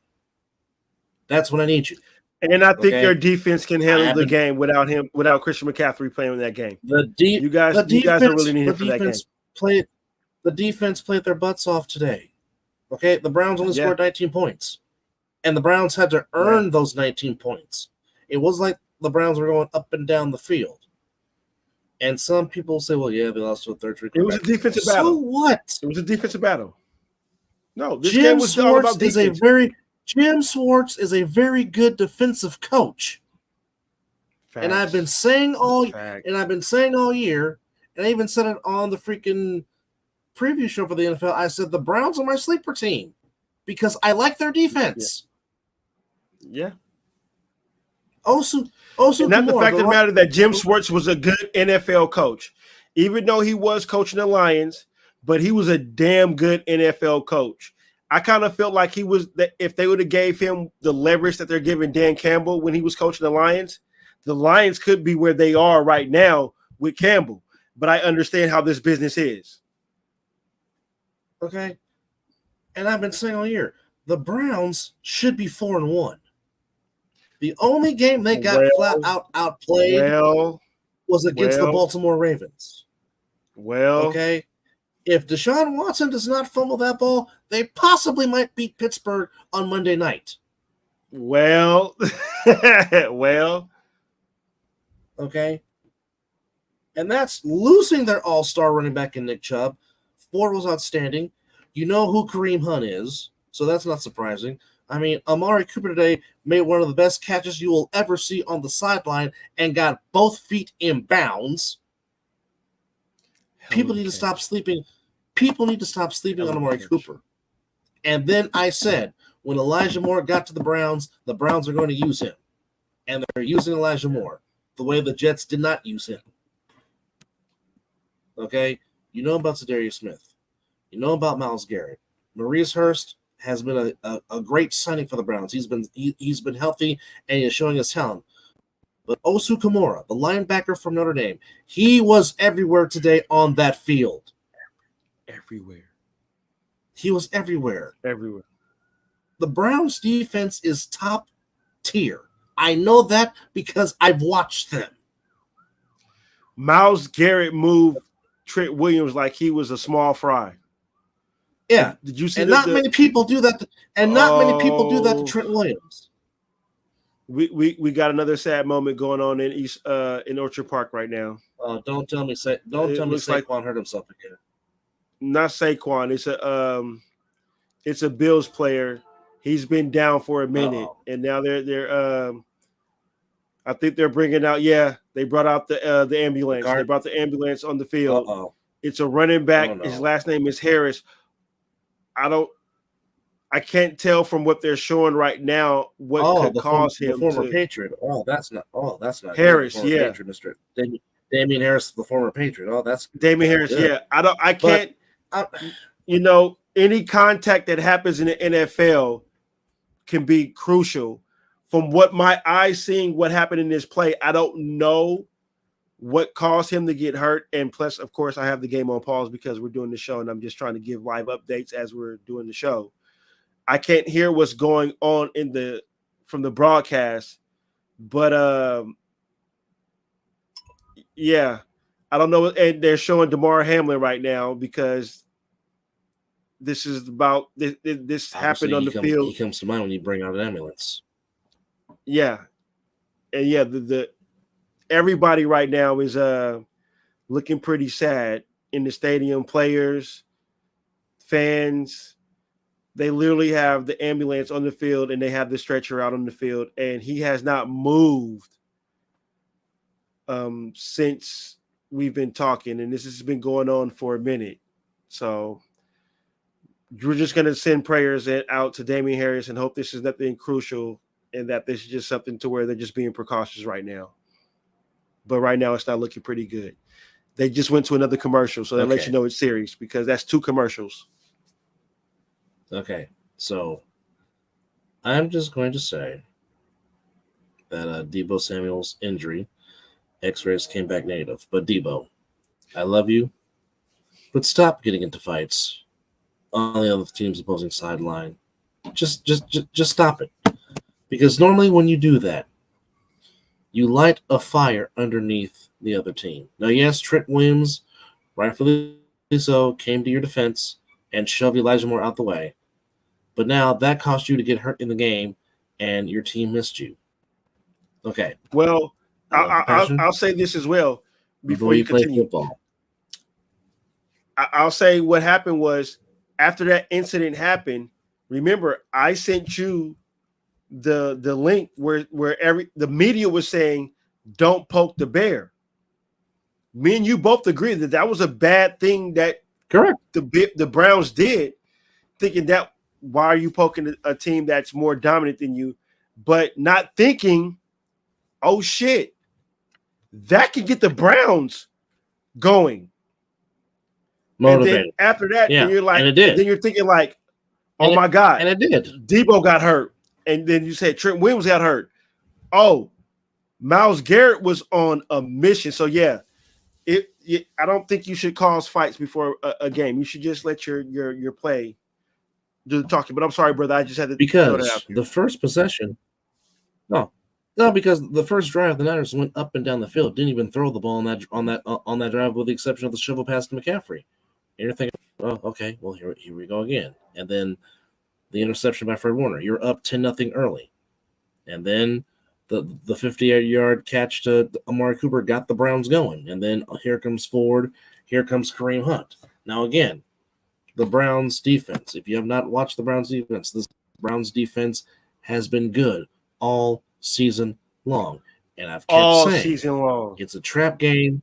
That's when I need you. And I think your defense can handle the game without Christian McCaffrey playing in that game. You guys don't really need him for that game. The defense played their butts off today. Okay, the Browns only scored 19 points, and the Browns had to earn those 19 points. It was like the Browns were going up and down the field. And some people say, well, yeah, they lost to a third-string quarterback. It was a defensive battle. So what? It was a defensive battle. No, this game was all about defense. Jim Schwartz is a very good defensive coach. Facts. And I've been saying all year, and I even said it on the freaking preview show for the NFL. I said the Browns are my sleeper team because I like their defense. Yeah. Also, not the fact of the matter that Jim Schwartz was a good NFL coach, even though he was coaching the Lions, but he was a damn good NFL coach. I kind of felt like he was that if they would have gave him the leverage that they're giving Dan Campbell when he was coaching the Lions could be where they are right now with Campbell. But I understand how this business is. Okay. And I've been saying all year, the Browns should be 4-1. The only game they got flat out outplayed was against the Baltimore Ravens. Okay. If Deshaun Watson does not fumble that ball, they possibly might beat Pittsburgh on Monday night. Okay. And that's losing their all-star running back in Nick Chubb. Ford was outstanding. You know who Kareem Hunt is, so that's not surprising. I mean, Amari Cooper today made one of the best catches you will ever see on the sideline and got both feet in bounds. People need to stop sleeping. People need to stop sleeping on Amari Cooper. And then I said, when Elijah Moore got to the Browns are going to use him. And they're using Elijah Moore the way the Jets did not use him. Okay? You know about Zadarius Smith. You know about Myles Garrett. Maurice Hurst, has been a great signing for the Browns. He's been healthy and he's showing his talent. But Osu Kamara, the linebacker from Notre Dame, he was everywhere today on that field. Everywhere. He was everywhere. Everywhere. The Browns defense is top tier. I know that because I've watched them. Myles Garrett moved Trent Williams like he was a small fry. Yeah. Did you see and not many people do that many people do that to Trent Williams. We got another sad moment going on in Orchard Park right now. Don't tell me Saquon hurt himself again. Not Saquon. It's a Bills player. He's been down for a minute, and now they're I think they're bringing out. Yeah, they brought out the ambulance. They brought the ambulance on the field. It's a running back. Oh, no. His last name is Harris. I can't tell from what they're showing right now what could cause him. The former Patriot. That's not Harris. Yeah, Patriot, Mr. Damian Harris, the former Patriot. That's Damian Harris. Good. Yeah, I can't. Any contact that happens in the NFL can be crucial. From what my eyes seeing what happened in this play, I don't know what caused him to get hurt. And plus, of course, I have the game on pause because we're doing the show and I'm just trying to give live updates as we're doing the show. I can't hear what's going on from the broadcast, but yeah, I don't know. And they're showing DeMar Hamlin right now because this is about this obviously happened on the field. He comes to mind when you bring out an ambulance. Yeah, and yeah, the everybody right now is looking pretty sad in the stadium. Players, fans, they literally have the ambulance on the field and they have the stretcher out on the field, and he has not moved since we've been talking, and this has been going on for a minute. So we're just going to send prayers out to Damian Harris and hope this is nothing crucial and that this is just something to where they're just being precautious right now. But right now it's not looking pretty good. They just went to another commercial, so that lets you know it's serious because that's 2 commercials. Okay, so I'm just going to say that Deebo Samuel's injury, X-rays came back negative. But Deebo, I love you, but stop getting into fights on the other team's opposing sideline. Just stop it. Because normally when you do that, you light a fire underneath the other team. Now, yes, Trent Williams, rightfully so, came to your defense and shoved Elijah Moore out the way. But now that caused you to get hurt in the game, and your team missed you. Okay. Well, I'll say this as well before you continue. Football. I'll say what happened was after that incident happened, remember, I sent you the link where the media was saying don't poke the bear. Me and you both agree that was a bad thing that correct the Browns did, thinking that why are you poking a team that's more dominant than you, but not thinking, oh shit, that could get the Browns going. Motivated. And then after that, then you're like, then you're thinking like, oh my God, and it did. Deebo got hurt. And then you said Trent Williams got hurt. Oh, Myles Garrett was on a mission. So yeah, I don't think you should cause fights before a game. You should just let your play do the talking. But I'm sorry, brother. I just had to because the first possession. No, because the first drive the Niners went up and down the field, didn't even throw the ball on that drive, with the exception of the shovel pass to McCaffrey. And you're thinking, oh, okay, well here we go again, and then the interception by Fred Warner. You're up 10-0 early. And then the 50-yard catch to Amari Cooper got the Browns going. And then here comes Ford. Here comes Kareem Hunt. Now, again, the Browns defense. If you have not watched the Browns defense, this Browns defense has been good all season long. And I've kept saying season long. It's a trap game.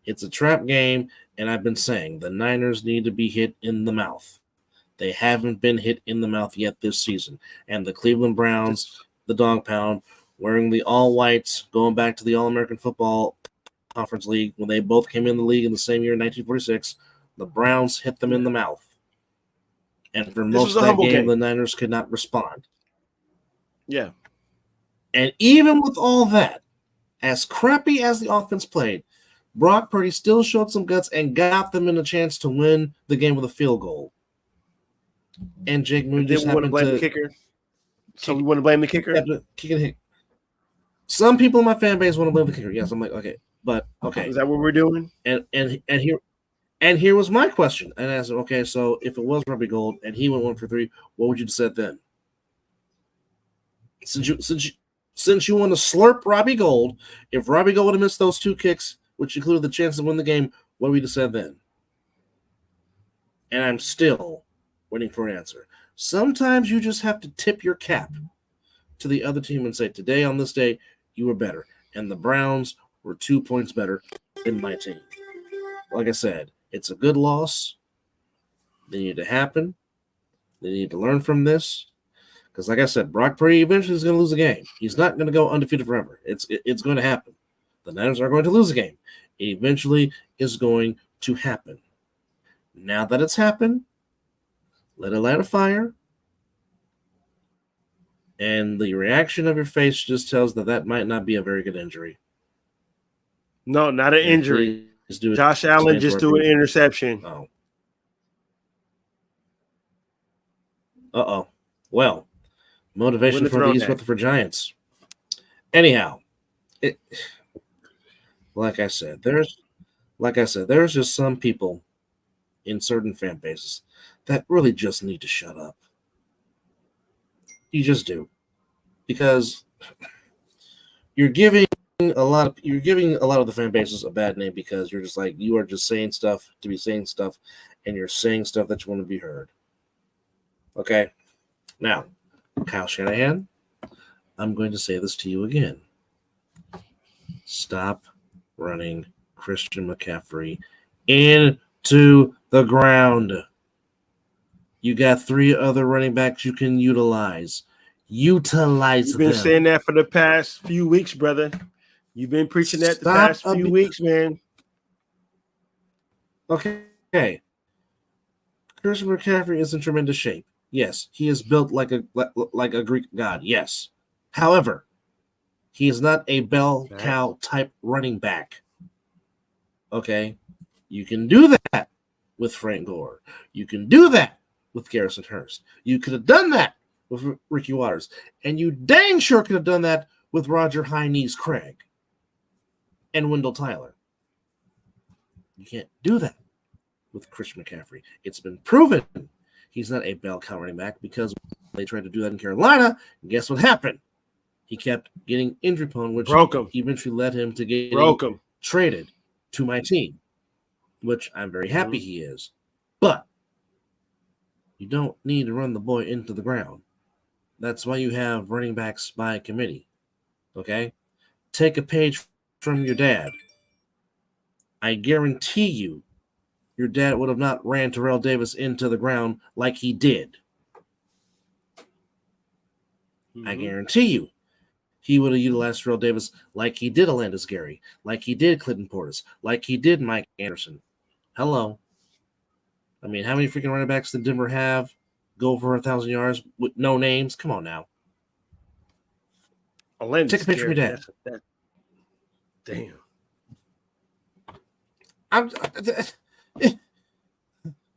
It's a trap game. And I've been saying the Niners need to be hit in the mouth. They haven't been hit in the mouth yet this season. And the Cleveland Browns, the dog pound, wearing the all-whites, going back to the All-American Football Conference League, when they both came in the league in the same year in 1946, the Browns hit them in the mouth. And for most of that game, the Niners could not respond. Yeah. And even with all that, as crappy as the offense played, Brock Purdy still showed some guts and got them in a chance to win the game with a field goal. And Jake Moon just happened to blame the kicker. So we want to blame the kicker? Some people in my fan base want to blame the kicker. Yes, I'm like, okay. But okay. Is that what we're doing? And here was my question. And I asked him, okay, so if it was Robbie Gould and he went 1 for 3, what would you have said then? Since you want to slurp Robbie Gould, if Robbie Gould would have missed those 2 kicks, which included the chance to win the game, what would you have said then? And I'm still waiting for an answer. Sometimes you just have to tip your cap to the other team and say, today on this day, you were better. And the Browns were 2 points better than my team. Like I said, it's a good loss. They need to happen. They need to learn from this. Because like I said, Brock Purdy eventually is going to lose a game. He's not going to go undefeated forever. It's going to happen. The Niners are going to lose a game. It eventually is going to happen. Now that it's happened, let it light a fire. And the reaction of your face just tells that might not be a very good injury. No, not an injury. Josh Allen just threw an interception. Oh. Uh-oh. Well, motivation for these Rutherford Giants. Anyhow, like I said, there's just some people in certain fan bases that really just need to shut up. You just do. Because you're giving a lot of the fan bases a bad name because you're just like, you are just saying stuff to be saying stuff, and you're saying stuff that you want to be heard. Okay? Now, Kyle Shanahan, I'm going to say this to you again. Stop running Christian McCaffrey into the ground. You got 3 other running backs you can utilize. You've been saying that for the past few weeks, brother. You've been preaching that the past few weeks, man. Okay. Christian McCaffrey is in tremendous shape. Yes, he is built like a Greek god. Yes. However, he is not a bell cow type running back. Okay? You can do that with Frank Gore. You can do that with Garrison Hurst. You could have done that with Ricky Waters. And you dang sure could have done that with Roger High-Knees Craig and Wendell Tyler. You can't do that with Christian McCaffrey. It's been proven he's not a bell cow running back because they tried to do that in Carolina. And guess what happened? He kept getting injury prone, which eventually led him to getting traded to my team, which I'm very happy he is. But you don't need to run the boy into the ground. That's why you have running backs by committee. Okay? Take a page from your dad. I guarantee you your dad would have not ran Terrell Davis into the ground like he did. I guarantee you he would have utilized Terrell Davis like he did Alandis Gary, like he did Clinton Portis, like he did Mike Anderson. Hello. I mean, how many freaking running backs did Denver have go for 1,000 yards with no names? Come on now. Take a picture of your dad. Damn.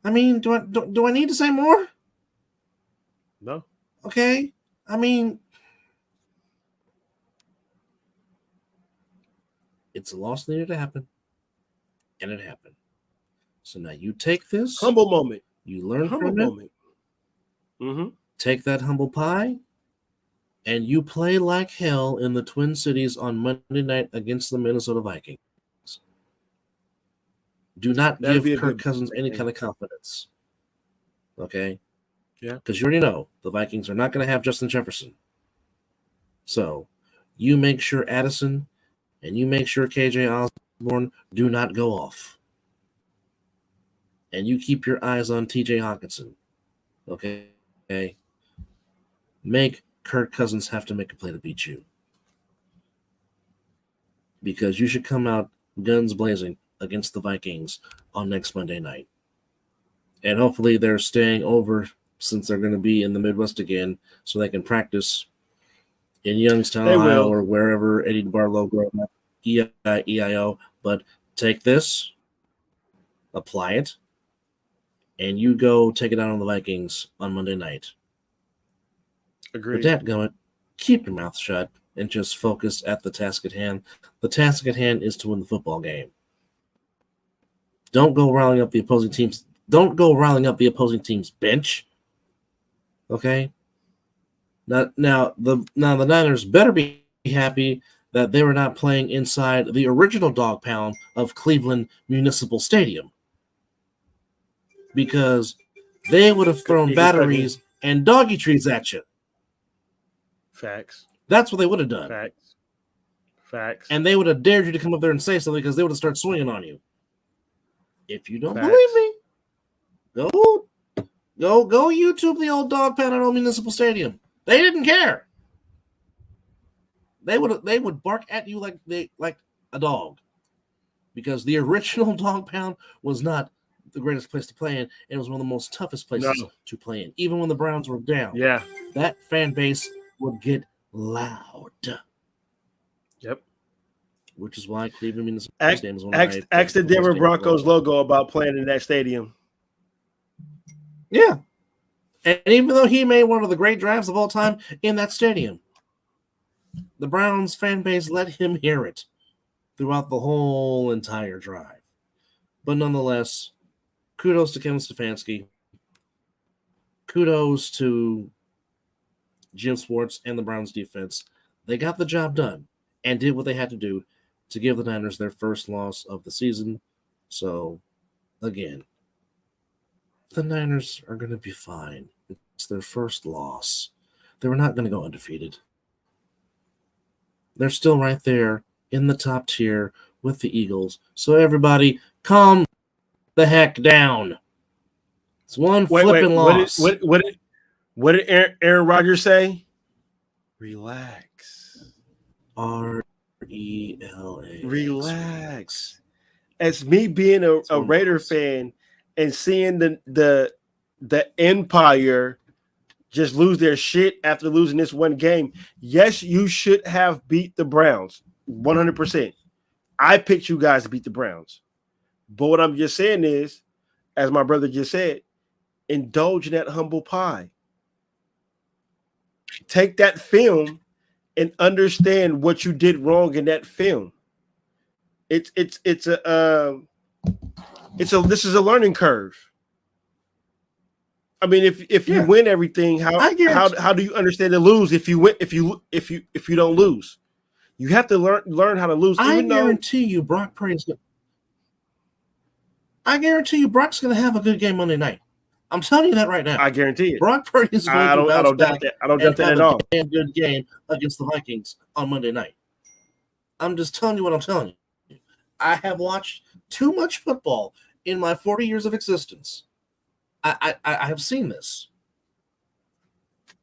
I mean, do I need to say more? No. Okay. I mean, it's a loss that needed to happen, and it happened. So now you take this humble moment. You learn from it. Mm-hmm. Take that humble pie, and you play like hell in the Twin Cities on Monday night against the Minnesota Vikings. Do not give Kirk Cousins any kind of confidence. Okay? Yeah. Because you already know the Vikings are not going to have Justin Jefferson. So you make sure Addison and you make sure KJ Osborne do not go off. And you keep your eyes on TJ Hawkinson. Okay? Make Kirk Cousins have to make a play to beat you. Because you should come out guns blazing against the Vikings on next Monday night. And hopefully they're staying over since they're going to be in the Midwest again, so they can practice in Youngstown, Ohio, or wherever Eddie DeBarlo grew up. EIO. But take this, apply it, and you go take it out on the Vikings on Monday night. Agreed. But dadgummit, keep your mouth shut and just focus at the task at hand. The task at hand is to win the football game. Don't go riling up the opposing teams. Don't go riling up the opposing team's bench. Okay? Now the Niners better be happy that they were not playing inside the original dog pound of Cleveland Municipal Stadium, because they would have thrown batteries and doggy trees at you. Facts. That's what they would have done. Facts. And they would have dared you to come up there and say something, because they would have started swinging on you. If you don't believe me, go YouTube the old dog pound at Old Municipal Stadium. They didn't care. They would bark at you like a dog, because the original dog pound was not the greatest place to play in. It was one of the most toughest places to play in. Even when the Browns were down, that fan base would get loud. Yep. Which is why Cleveland Municipal Stadium is one of my ask the Denver Broncos logo about playing in that stadium. Yeah. And even though he made one of the great drives of all time in that stadium, the Browns fan base let him hear it throughout the whole entire drive. But nonetheless, kudos to Kevin Stefanski. Kudos to Jim Schwartz and the Browns defense. They got the job done and did what they had to do to give the Niners their first loss of the season. So, again, the Niners are going to be fine. It's their first loss. They were not going to go undefeated. They're still right there in the top tier with the Eagles. So everybody, calm the heck down. It's one flipping loss. What did Aaron Rodgers say? Relax. RELA. Relax. As me being a Raider fan and seeing the Empire just lose their shit after losing this one game. Yes, you should have beat the Browns 100%. I picked you guys to beat the Browns. But what I'm just saying is, as my brother just said, indulge in that humble pie. Take that film and understand what you did wrong in that film. This is a learning curve. I mean, if you win everything, how do you understand to lose if you don't lose? You have to learn how to lose. I guarantee you, Brock's going to have a good game Monday night. I'm telling you that right now. I guarantee it. Brock Purdy is going to bounce back. I don't doubt that at all. A good game against the Vikings on Monday night. I'm just telling you what I'm telling you. I have watched too much football in my 40 years of existence. I have seen this.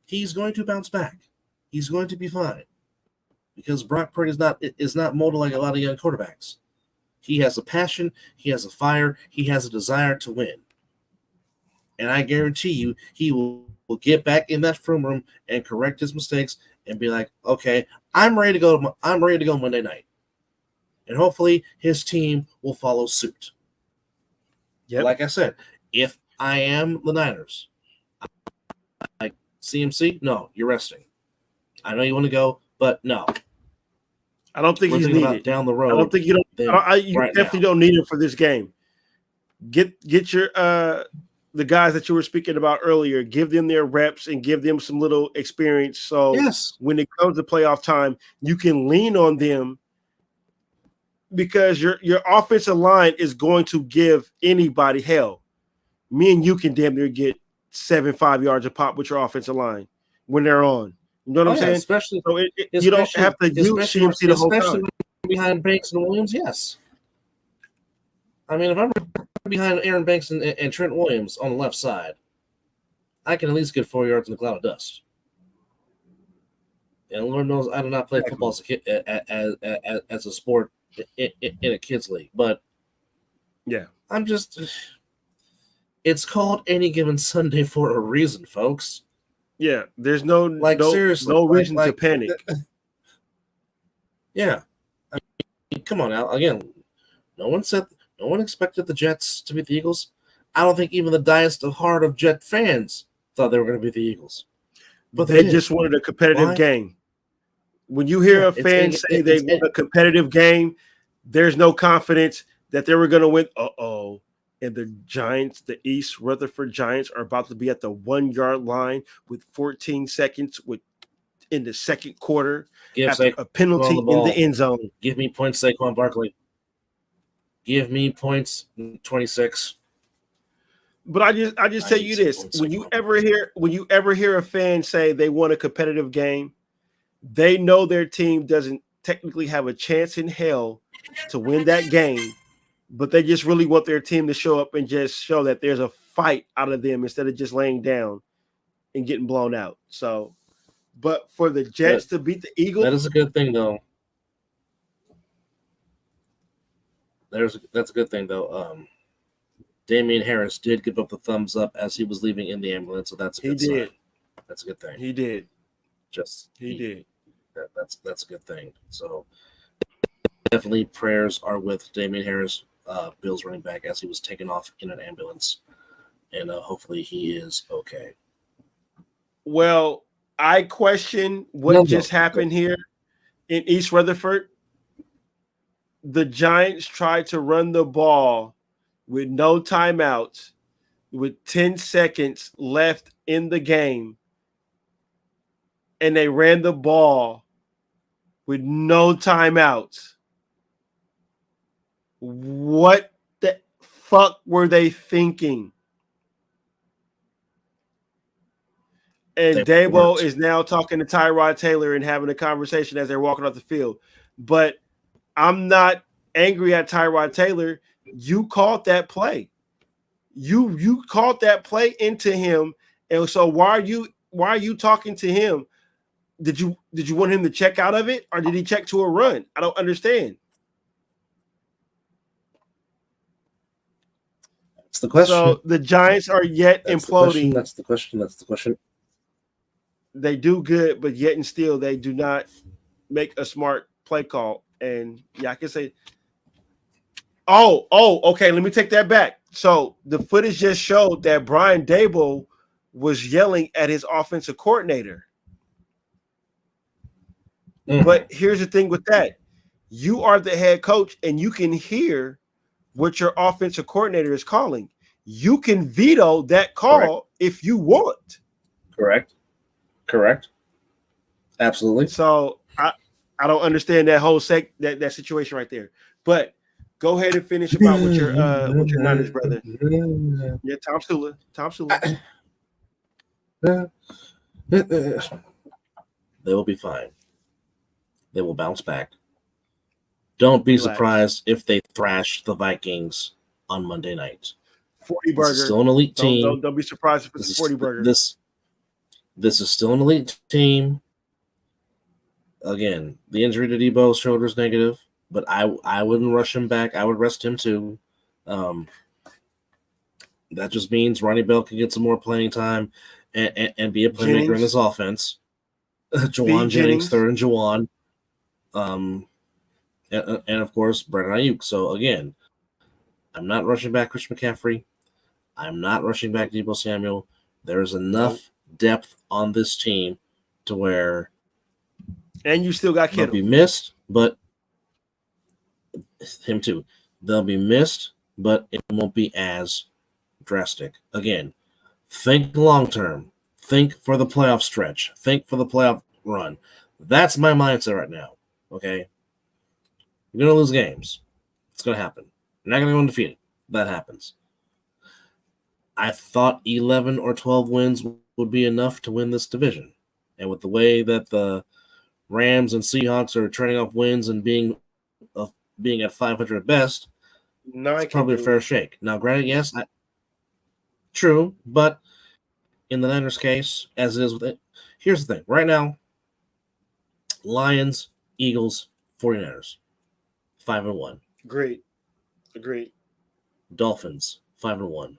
He's going to bounce back. He's going to be fine, because Brock Purdy is not molded like a lot of young quarterbacks. He has a passion. He has a fire. He has a desire to win. And I guarantee you, he will get back in that film room and correct his mistakes and be like, okay, I'm ready to go. I'm ready to go Monday night. And hopefully his team will follow suit. Yep. Like I said, if I am the Niners, like CMC, no, you're resting. I know you want to go, but no. I don't think he's needed down the road. I don't think you don't. You right definitely don't need him for this game. Get your the guys that you were speaking about earlier. Give them their reps and give them some little experience. So when it comes to playoff time, you can lean on them, because your offensive line is going to give anybody hell. Me and you can damn near get 7-5 yards a pop with your offensive line when they're on. You know what I'm saying? Especially, so you don't have to use CMC the whole time. Behind Banks and Williams, yes. I mean, if I'm behind Aaron Banks and Trent Williams on the left side, I can at least get 4 yards in the cloud of dust. And Lord knows I did not play football as a kid, as a sport in a kids league. But yeah, I'm just It's called Any Given Sunday for a reason, folks. Yeah, there's no seriously, no reason to panic. Yeah, I mean, come on now. Again, no one expected the Jets to beat the Eagles. I don't think even the diest of heart of Jet fans thought they were going to beat the Eagles. But they just wanted a competitive game. When you hear a fan say they want a competitive game, there's no confidence that they were going to win. And the Giants, the East Rutherford Giants, are about to be at the 1 yard line with 14 seconds in the second quarter after a penalty in the end zone. Give me points, Saquon Barkley. Give me points, 26. But I just tell you this: when you ever hear a fan say they want a competitive game, they know their team doesn't technically have a chance in hell to win that game, but they just really want their team to show up and just show that there's a fight out of them instead of just laying down and getting blown out. So, but for the Jets to beat the Eagles, that is a good thing, though. That's a good thing, though. Damian Harris did give up the thumbs up as he was leaving in the ambulance, so that's a good sign. That's a good thing. He did. He did. That's a good thing. So definitely prayers are with Damian Harris, Bills running back, as he was taken off in an ambulance, and hopefully he is okay. Well, I question what just happened here in East Rutherford. The Giants tried to run the ball with no timeouts, with 10 seconds left in the game, and they ran the ball with no timeouts. What the fuck were they thinking? And Dabo is now talking to Tyrod Taylor and having a conversation as they're walking off the field. But I'm not angry at Tyrod Taylor. You called that play. You called that play into him. And so why are you talking to him? Did you want him to check out of it, or did he check to a run? I don't understand. That's the question. So the Giants are yet imploding. That's the question. They do good, but yet and still they do not make a smart play call. And yeah, I can say, okay, let me take that back. So the footage just showed that Brian Daboll was yelling at his offensive coordinator. But here's the thing with that. You are the head coach, and you can hear what your offensive coordinator is calling. You can veto that call if you want. Correct. Absolutely. So I don't understand that whole that situation right there. But go ahead and finish about with your Niners, brother. Yeah, Tom Sula. They will be fine. They will bounce back. Don't be surprised if they thrash the Vikings on Monday night. 40 burger. This is still an elite team. Don't be surprised if it's a 40 burger. This is still an elite team. Again, the injury to Debo's shoulder is negative, but I wouldn't rush him back. I would rest him too. That just means Ronnie Bell can get some more playing time and be a playmaker in this offense. Jawan Jennings, third and Jawan. And of course, Brandon Ayuk. So again, I'm not rushing back Christian McCaffrey. I'm not rushing back Deebo Samuel. There's enough depth on this team to where, and you still got Kittle. They'll be missed, but him too. They'll be missed, but it won't be as drastic. Again, think long term. Think for the playoff stretch. Think for the playoff run. That's my mindset right now. Okay, you're gonna lose games. It's gonna happen. You're not gonna go undefeated. That happens. I thought 11 or 12 wins would be enough to win this division, and with the way that the Rams and Seahawks are turning off wins and being at 500 at best, it's probably a fair shake. Now, granted, yes, true, but in the Niners' case, as it is with it, here's the thing. Right now, Lions, Eagles, 49ers, 5-1. Agreed. Dolphins, 5-1.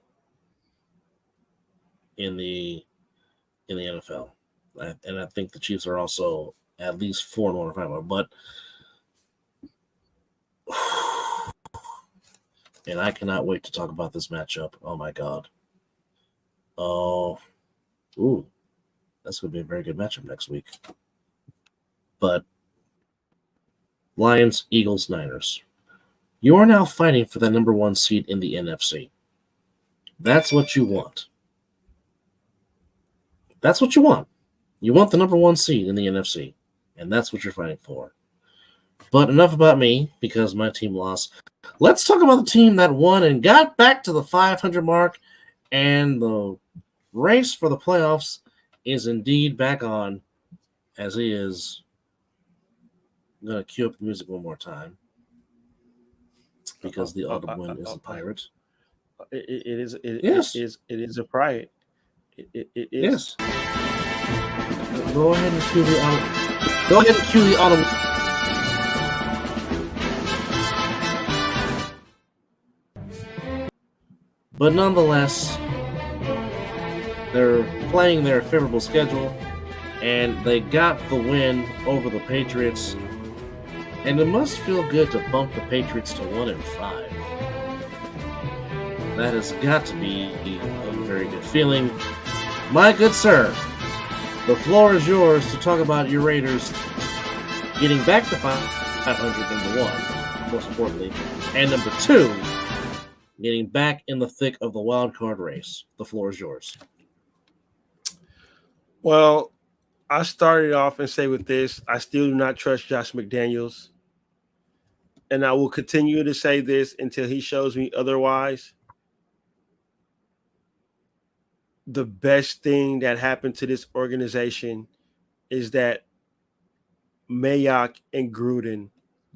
in the NFL. And I think the Chiefs are also at least 4-1 or 5-1. But and I cannot wait to talk about this matchup. Oh my God. Oh, that's going to be a very good matchup next week. But Lions, Eagles, Niners. You are now fighting for the number 1 seed in the NFC. That's what you want. That's what you want. You want the number 1 seed in the NFC, and that's what you're fighting for. But enough about me, because my team lost. Let's talk about the team that won and got back to the 500 mark, and the race for the playoffs is indeed back on, as he is. I'm going to cue up the music one more time, because the audible win is a pirate. It is. Yes. It is a pirate. It is. Yes. Go ahead and cue the audible. Go ahead and cue the audible. But nonetheless, they're playing their favorable schedule, and they got the win over the Patriots. And it must feel good to bump the Patriots to 1-5. That has got to be a very good feeling. My good sir, the floor is yours to talk about your Raiders getting back to 500, number 1, most importantly, and number 2, getting back in the thick of the wild card race. The floor is yours. Well, I started off and say with this, I still do not trust Josh McDaniels. And I will continue to say this until he shows me otherwise. The best thing that happened to this organization is that Mayock and Gruden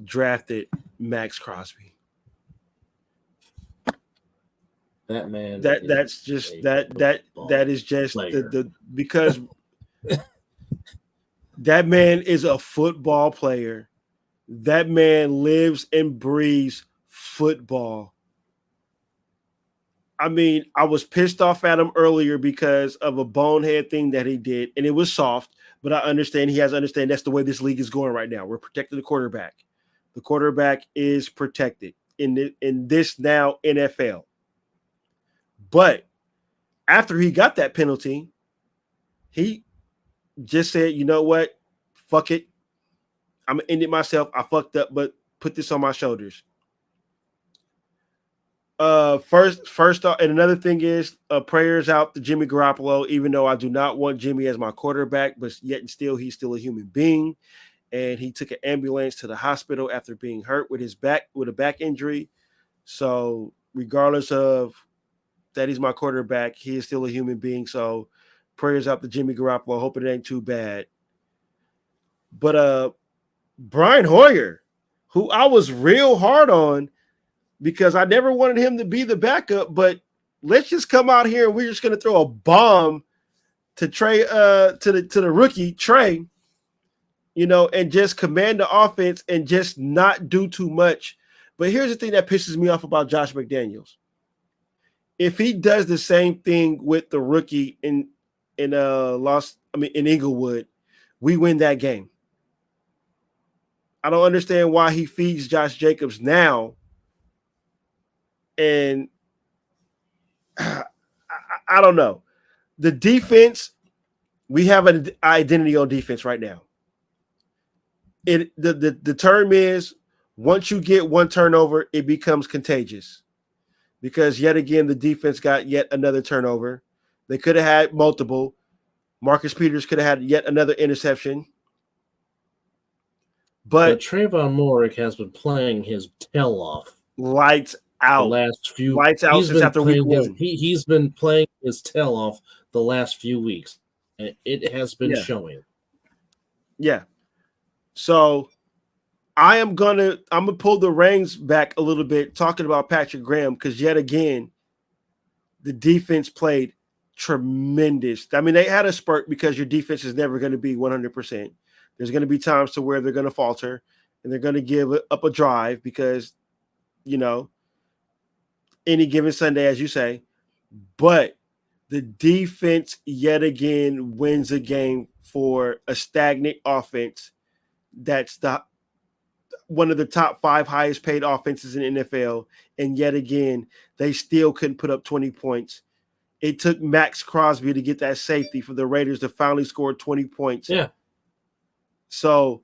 drafted Max Crosby. That man. That is just the because that man is a football player. That man lives and breathes football. I mean, I was pissed off at him earlier because of a bonehead thing that he did, and it was soft, but I understand he has to understand that's the way this league is going right now. We're protecting the quarterback. The quarterback is protected in this now NFL. But after he got that penalty, he just said, you know what? Fuck it. I'm going to end it myself. I fucked up, but put this on my shoulders. First off, and another thing is prayers out to Jimmy Garoppolo, even though I do not want Jimmy as my quarterback, but yet and still, he's still a human being. And he took an ambulance to the hospital after being hurt with a back injury. So regardless of that he's my quarterback, he is still a human being. So prayers out to Jimmy Garoppolo. Hope it ain't too bad. But Brian Hoyer, who I was real hard on because I never wanted him to be the backup, but let's just come out here and we're just going to throw a bomb to Trey, to the rookie Trey, and just command the offense and just not do too much. But here's the thing that pisses me off about Josh McDaniels. If he does the same thing with the rookie in Inglewood, we win that game. I don't understand why he feeds Josh Jacobs now. And I don't know. The defense, we have an identity on defense right now. The term is once you get one turnover, it becomes contagious. Because yet again, the defense got yet another turnover. They could have had multiple. Marcus Peters could have had yet another interception. But Trayvon Moorick has been playing his tail off. Lights out. The last few. Lights out since after week 1. He's been playing his tail off the last few weeks. And it has been showing. Yeah. So I'm gonna pull the reins back a little bit talking about Patrick Graham because yet again, the defense played tremendous. I mean, they had a spurt because your defense is never going to be 100%. There's going to be times to where they're going to falter and they're going to give up a drive because, any given Sunday, as you say. But The defense yet again wins a game for a stagnant offense. That's one of the top 5 highest paid offenses in the NFL. And yet again, they still couldn't put up 20 points. It took Max Crosby to get that safety for the Raiders to finally score 20 points. Yeah. So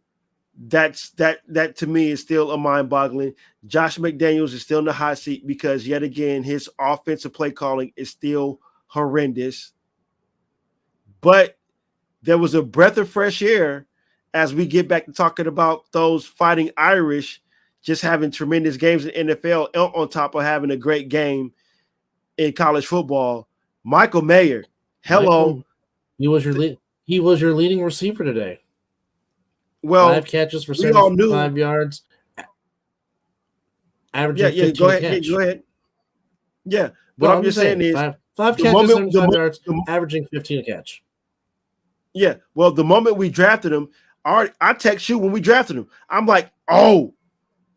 that to me is still a mind-boggling. Josh McDaniels is still in the hot seat because yet again, his offensive play calling is still horrendous. But there was a breath of fresh air as we get back to talking about those Fighting Irish just having tremendous games in NFL on top of having a great game in college football. Michael Mayer, hello. He was your leading receiver today. Well, 5 catches for 75 yards. Averaging 15 a catch. Go ahead. Yeah, what I'm just saying is 5 catches, 75 yards, averaging 15 a catch. Yeah, well, the moment we drafted him, I text you when we drafted him. I'm like, oh,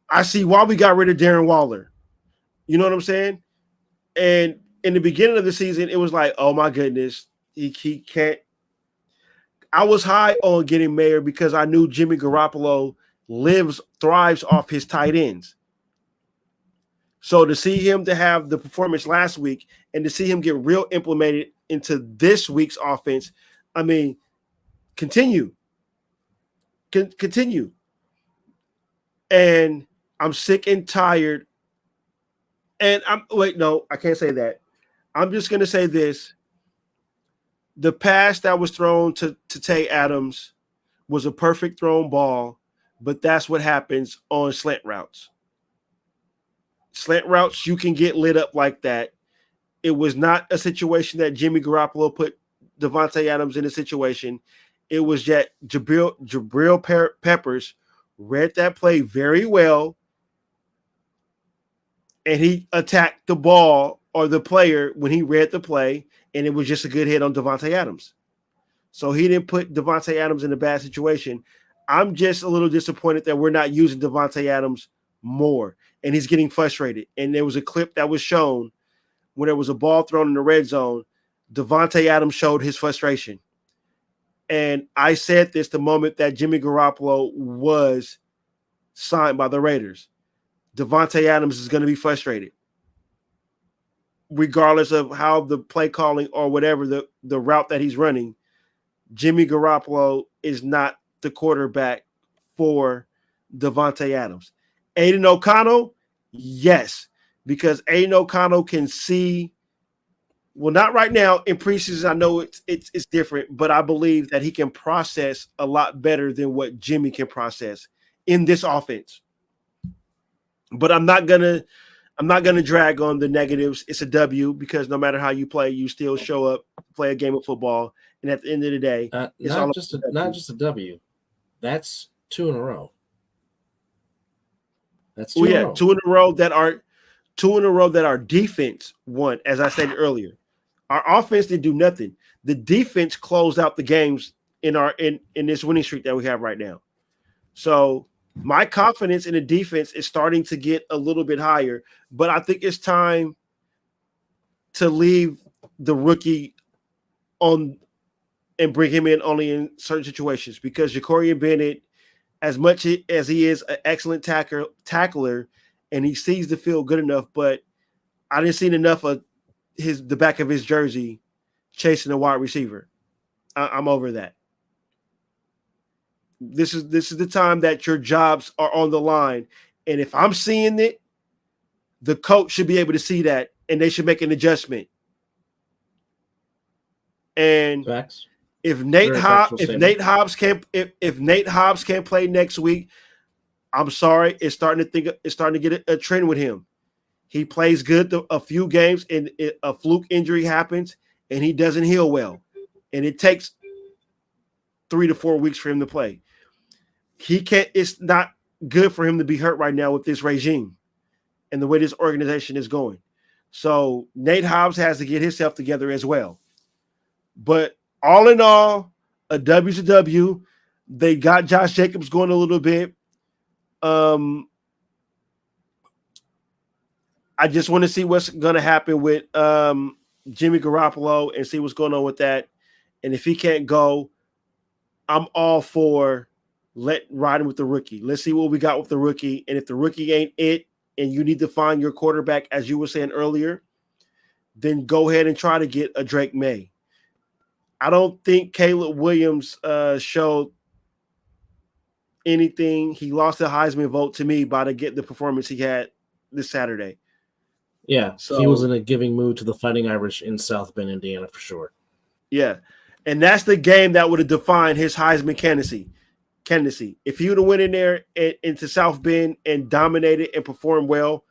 I see why we got rid of Darren Waller. You know what I'm saying? And in the beginning of the season, it was like, oh my goodness, he can't. I was high on getting Mayer because I knew Jimmy Garoppolo thrives off his tight ends. So to see him to have the performance last week and to see him get real implemented into this week's offense, I mean, continue. And I'm sick and tired. And I can't say that. I'm just going to say this. The pass that was thrown to Tay Adams was a perfect thrown ball, but that's what happens on slant routes. Slant routes, you can get lit up like that. It was not a situation that Jimmy Garoppolo put Devontae Adams in a situation. It was that Jabril Peppers read that play very well, and he attacked the ball or the player when he read the play, and it was just a good hit on Devontae Adams. So he didn't put Devontae Adams in a bad situation. I'm just a little disappointed that we're not using Devontae Adams more, and he's getting frustrated. And there was a clip that was shown when there was a ball thrown in the red zone. Devontae Adams showed his frustration. And I said this the moment that Jimmy Garoppolo was signed by the Raiders. Devontae Adams is going to be frustrated, regardless of how the play calling or whatever the route that he's running. Jimmy Garoppolo is not the quarterback for Devontae Adams. Aiden O'Connell, yes, because Aiden O'Connell can see. Well, not right now. In preseason, I know it's different, but I believe that he can process a lot better than what Jimmy can process in this offense. But I'm not gonna drag on the negatives. It's a W because no matter how you play, you still show up, play a game of football, and at the end of the day, it's not just a W. That's 2 in a row. That's 2 in a row. 2 in a row that our defense won. As I said earlier, our offense didn't do nothing. The defense closed out the games in this winning streak that we have right now. So my confidence in the defense is starting to get a little bit higher, but I think it's time to leave the rookie on and bring him in only in certain situations, because Ja'Cory Bennett, as much as he is an excellent tackler and he sees the field good enough, but I didn't see enough of the back of his jersey chasing a wide receiver. I'm over that. This is the time that your jobs are on the line. And if I'm seeing it, the coach should be able to see that, and they should make an adjustment. And Facts. If Nate Hobbs can't play next week, I'm sorry. It's starting to get a trend with him. He plays good a few games, and a fluke injury happens, and he doesn't heal well, and it takes 3 to 4 weeks for him to play. He can't. It's not good for him to be hurt right now with this regime and the way this organization is going. So Nate Hobbs has to get himself together as well. But all in all, a W's a W. They got Josh Jacobs going a little bit. I just want to see what's going to happen with Jimmy Garoppolo and see what's going on with that. And if he can't go, I'm all for riding with the rookie. Let's see what we got with the rookie. And if the rookie ain't it, and you need to find your quarterback, as you were saying earlier, then go ahead and try to get a Drake May. I don't think Caleb Williams showed anything. He lost the Heisman vote to me by the performance he had this Saturday. Yeah, so he was in a giving mood to the Fighting Irish in South Bend, Indiana, for sure. Yeah, and that's the game that would have defined his Heisman candidacy. If he would have went in there into South Bend and dominated and performed well,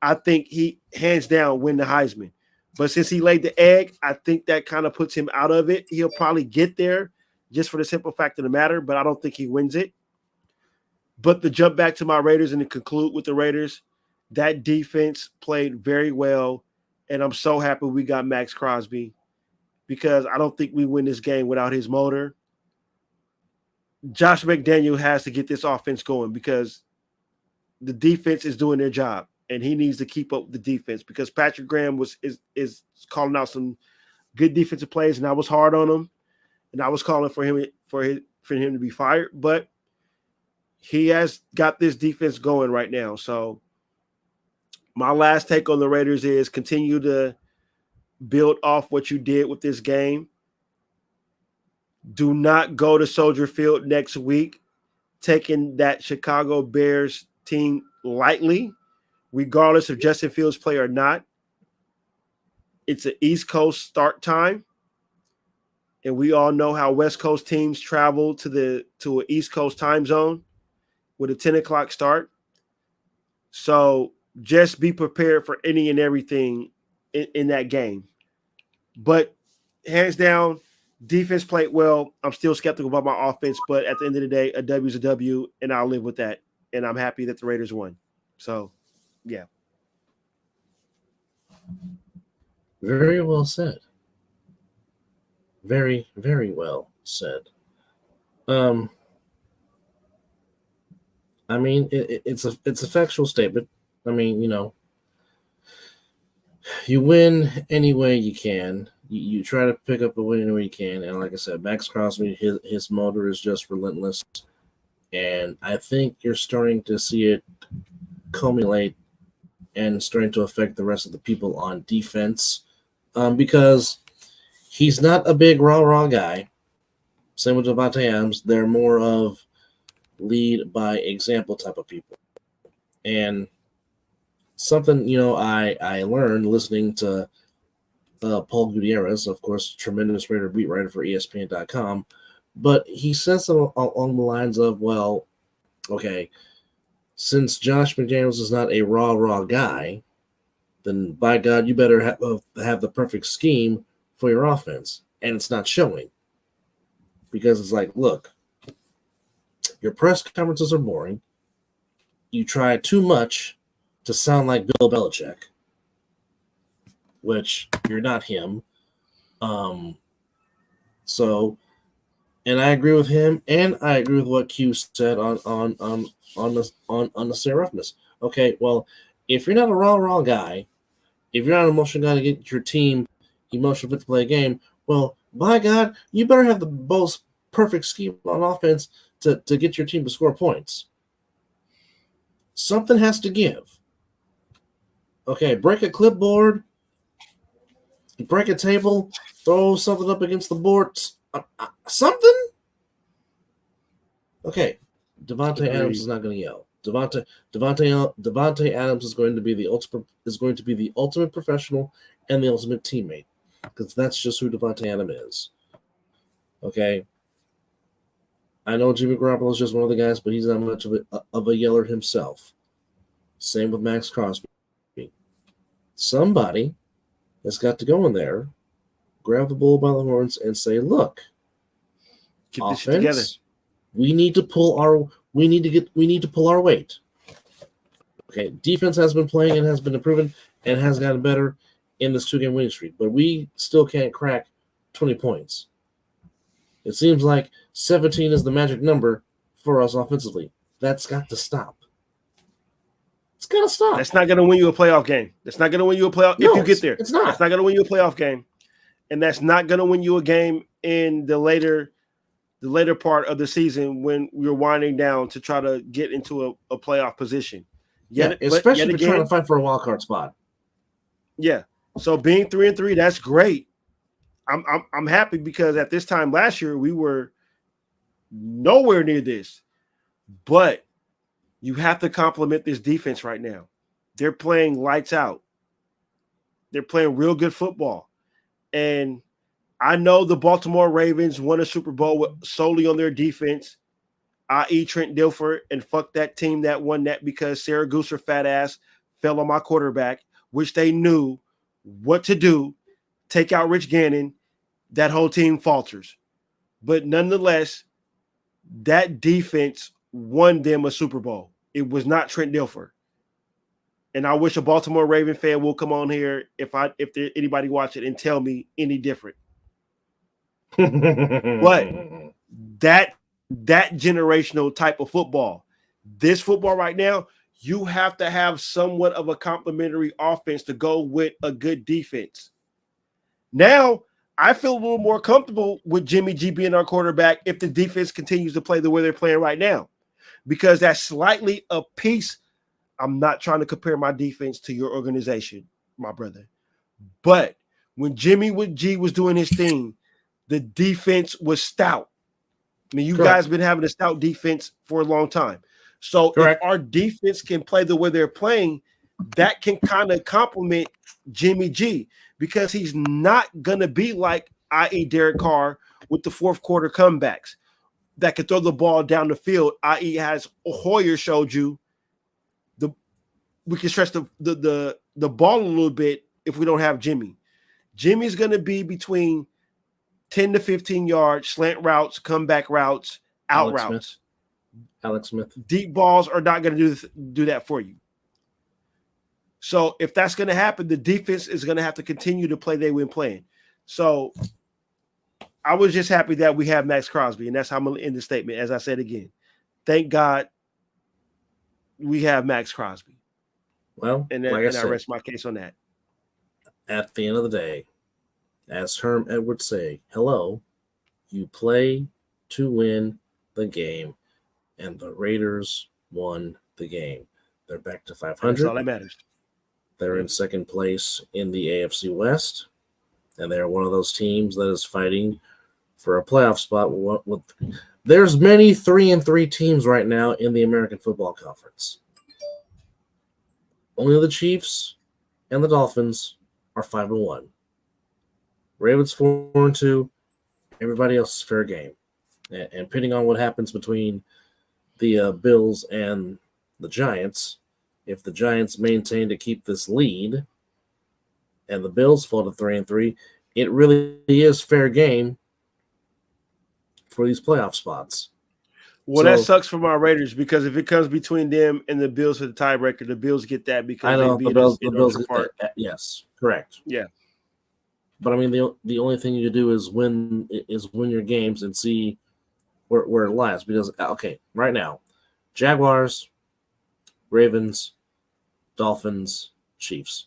I think he hands down win the Heisman. But since he laid the egg, I think that kind of puts him out of it. He'll probably get there just for the simple fact of the matter, but I don't think he wins it. But to jump back to my Raiders and to conclude with the Raiders, that defense played very well, and I'm so happy we got Max Crosby because I don't think we win this game without his motor. Josh McDaniel has to get this offense going because the defense is doing their job, and he needs to keep up with the defense because Patrick Graham is calling out some good defensive plays, and I was hard on him, and I was calling for him to be fired, but he has got this defense going right now. So my last take on the Raiders is continue to build off what you did with this game. Do not go to Soldier Field next week taking that Chicago Bears team lightly, regardless if Justin Fields play or not. It's an East Coast start time, and we all know how West Coast teams travel to an East Coast time zone with a 10 o'clock start. So just be prepared for any and everything in that game. But hands down, defense played well. I'm still skeptical about my offense, but at the end of the day, a W is a W, and I'll live with that. And I'm happy that the Raiders won. So, yeah. Very well said. Very, very well said. I mean, it's a factual statement. I mean, you win any way you can. You try to pick up a win any way you can. And like I said, Max Crosby, his motor is just relentless. And I think you're starting to see it culminate and starting to affect the rest of the people on defense because he's not a big rah-rah guy. Same with Davante Adams. They're more of lead by example type of people. And something, I learned listening to Paul Gutierrez, of course, tremendous Raider beat writer for ESPN.com, but he says something along the lines of, well, okay, since Josh McDaniels is not a rah-rah guy, then by God, you better have the perfect scheme for your offense. And it's not showing. Because it's like, look, your press conferences are boring. You try too much to sound like Bill Belichick, which you're not him. And I agree with him, and I agree with what Q said on the Sarah roughness. Okay, well, if you're not a raw guy, if you're not an emotional guy to get your team emotional fit to play a game, well, by God, you better have the most perfect scheme on offense to get your team to score points. Something has to give. Okay, break a clipboard, break a table, throw something up against the board. Something? Okay, Davante Adams is not going to yell. Davante Adams is going to be the ultimate professional and the ultimate teammate because that's just who Davante Adams is. Okay, I know Jimmy Garoppolo is just one of the guys, but he's not much of a yeller himself. Same with Max Crosby. Somebody has got to go in there, grab the bull by the horns, and say, "Look, get this shit together. We need to pull our weight." Okay, defense has been playing and has been improving and has gotten better in this 2-game winning streak, but we still can't crack 20 points. It seems like 17 is the magic number for us offensively. That's got to stop. It's got to stop. That's not going to win you a playoff game. That's not going to win you a playoff if you get there. It's not. That's not going to win you a playoff game. and that's not going to win you a game in the later part of the season when you're winding down to try to get into a playoff position. Especially if you're trying to fight for a wild card spot. Yeah. So being 3-3, that's great. I'm happy because at this time last year we were nowhere near this. But you have to compliment this defense right now. They're playing lights out. They're playing real good football. And I know the Baltimore Ravens won a Super Bowl solely on their defense, i.e. Trent Dilfer, and fuck that team that won that because Sarah Gooser fat ass fell on my quarterback, which they knew what to do. Take out Rich Gannon, that whole team falters. But nonetheless, that defense won them a Super Bowl. It was not Trent Dilfer. And I wish a Baltimore Raven fan will come on here if anybody watch it and tell me any different. But that generational type of football, this football right now, you have to have somewhat of a complementary offense to go with a good defense. Now, I feel a little more comfortable with Jimmy G being our quarterback if the defense continues to play the way they're playing right now, because that's slightly a piece. I'm not trying to compare my defense to your organization, my brother. But when Jimmy G was doing his thing, the defense was stout. I mean, you guys have been having a stout defense for a long time. So if our defense can play the way they're playing, that can kind of complement Jimmy G because he's not going to be like, i.e. Derek Carr with the fourth quarter comebacks that can throw the ball down the field, i.e. as Hoyer showed you, we can stretch the ball a little bit if we don't have Jimmy. Jimmy's going to be between 10 to 15 yards, slant routes, comeback routes, out routes. Alex Smith. Deep balls are not going to do that for you. So if that's going to happen, the defense is going to have to continue to play they've been playing. So I was just happy that we have Max Crosby, and that's how I'm going to end the statement. As I said again, thank God we have Max Crosby. Well, and like I rest my case on that. At the end of the day, as Herm Edwards say, hello, you play to win the game, and the Raiders won the game. They're back to 500. That's all that matters. They're in second place in the AFC West, and they're one of those teams that is fighting for a playoff spot. There's many 3-3 teams right now in the American Football Conference. Only the Chiefs and the Dolphins are 5-1. Ravens 4-2. Everybody else is fair game. And depending on what happens between the Bills and the Giants, if the Giants maintain to keep this lead and the Bills fall to 3-3, it really is fair game for these playoff spots. Well, that sucks for my Raiders because if it comes between them and the Bills for the tiebreaker, the Bills get that because I know they the Bills get that. Yes, correct. Yeah, but I mean the only thing you do is win your games and see where it lies. Because right now, Jaguars, Ravens, Dolphins, Chiefs,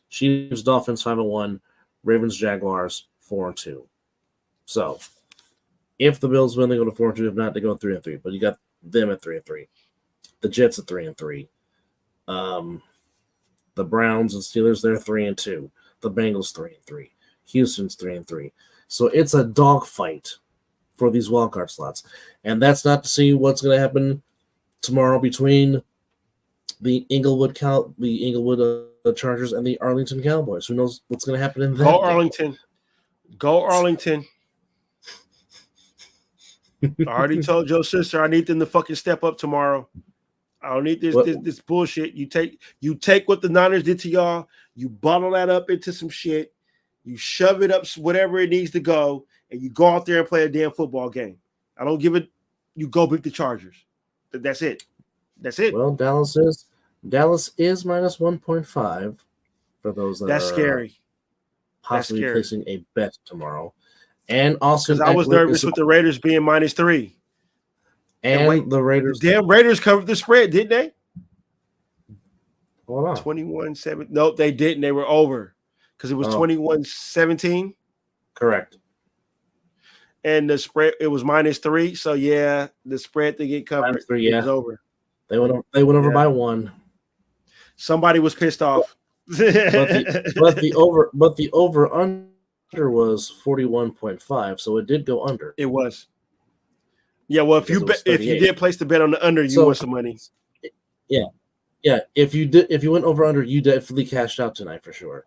Dolphins 5-1, Ravens, Jaguars 4-2. So if the Bills win, they go to 4-2. If not, they go 3-3. But you got them at 3-3. The Jets at 3-3. The Browns and Steelers, they're 3-2. The Bengals 3-3. Houston's 3-3. So it's a dogfight for these wildcard slots. And that's not to see what's going to happen tomorrow between the Inglewood Chargers and the Arlington Cowboys. Who knows what's going to happen in that game. Arlington. Go Arlington. I already told your sister I need them to fucking step up tomorrow. I don't need this bullshit. You take what the Niners did to y'all, you bottle that up into some shit, you shove it up whatever it needs to go, and you go out there and play a damn football game. I don't give it. You go beat the Chargers. That's it. That's it. Well, Dallas is minus 1.5 for those that's scary. Possibly placing a bet tomorrow. And also, because I was nervous with the Raiders being -3. And the Raiders. Damn, Raiders covered the spread, didn't they? Hold on. 21-7. Nope, they didn't. They were over because it was 21-17. Correct. And the spread, it was -3. So yeah, the spread to get covered -3, was over. They went over by 1. Somebody was pissed off. but the over under was 41.5, so it did go under. It was. Yeah, well, if you did place the bet on the under, you won some money. Yeah. If you went over under, you definitely cashed out tonight for sure.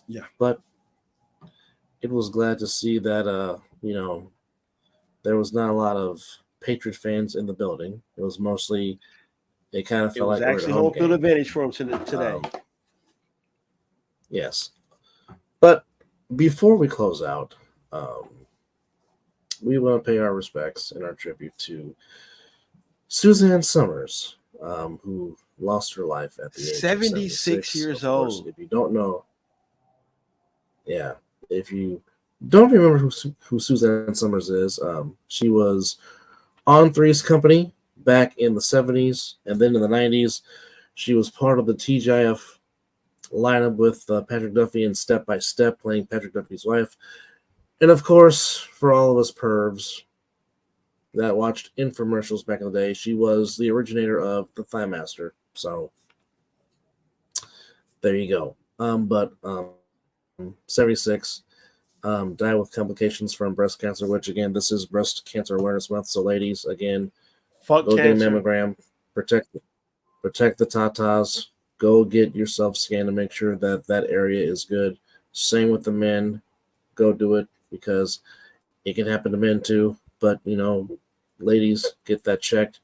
Yeah. But it was glad to see that there was not a lot of Patriot fans in the building. It was mostly it kind of felt like actually home field advantage for them today. Yes. But before we close out, we want to pay our respects and our tribute to Suzanne Summers, who lost her life at the age of 76 years old. If you don't know, if you don't remember who Suzanne Summers is, she was on Three's Company back in the 70s, and then in the 90s, she was part of the TGIF lineup with Patrick Duffy and Step by Step, playing Patrick Duffy's wife. And of course, for all of us pervs that watched infomercials back in the day, she was the originator of the Thigh Master. So there you go. But 76, died with complications from breast cancer, which again, this is Breast Cancer Awareness Month. So ladies, again, fuck go cancer. Get a mammogram, protect the tatas. Go get yourself scanned to make sure that area is good. Same with the men. Go do it because it can happen to men too. But, ladies, get that checked.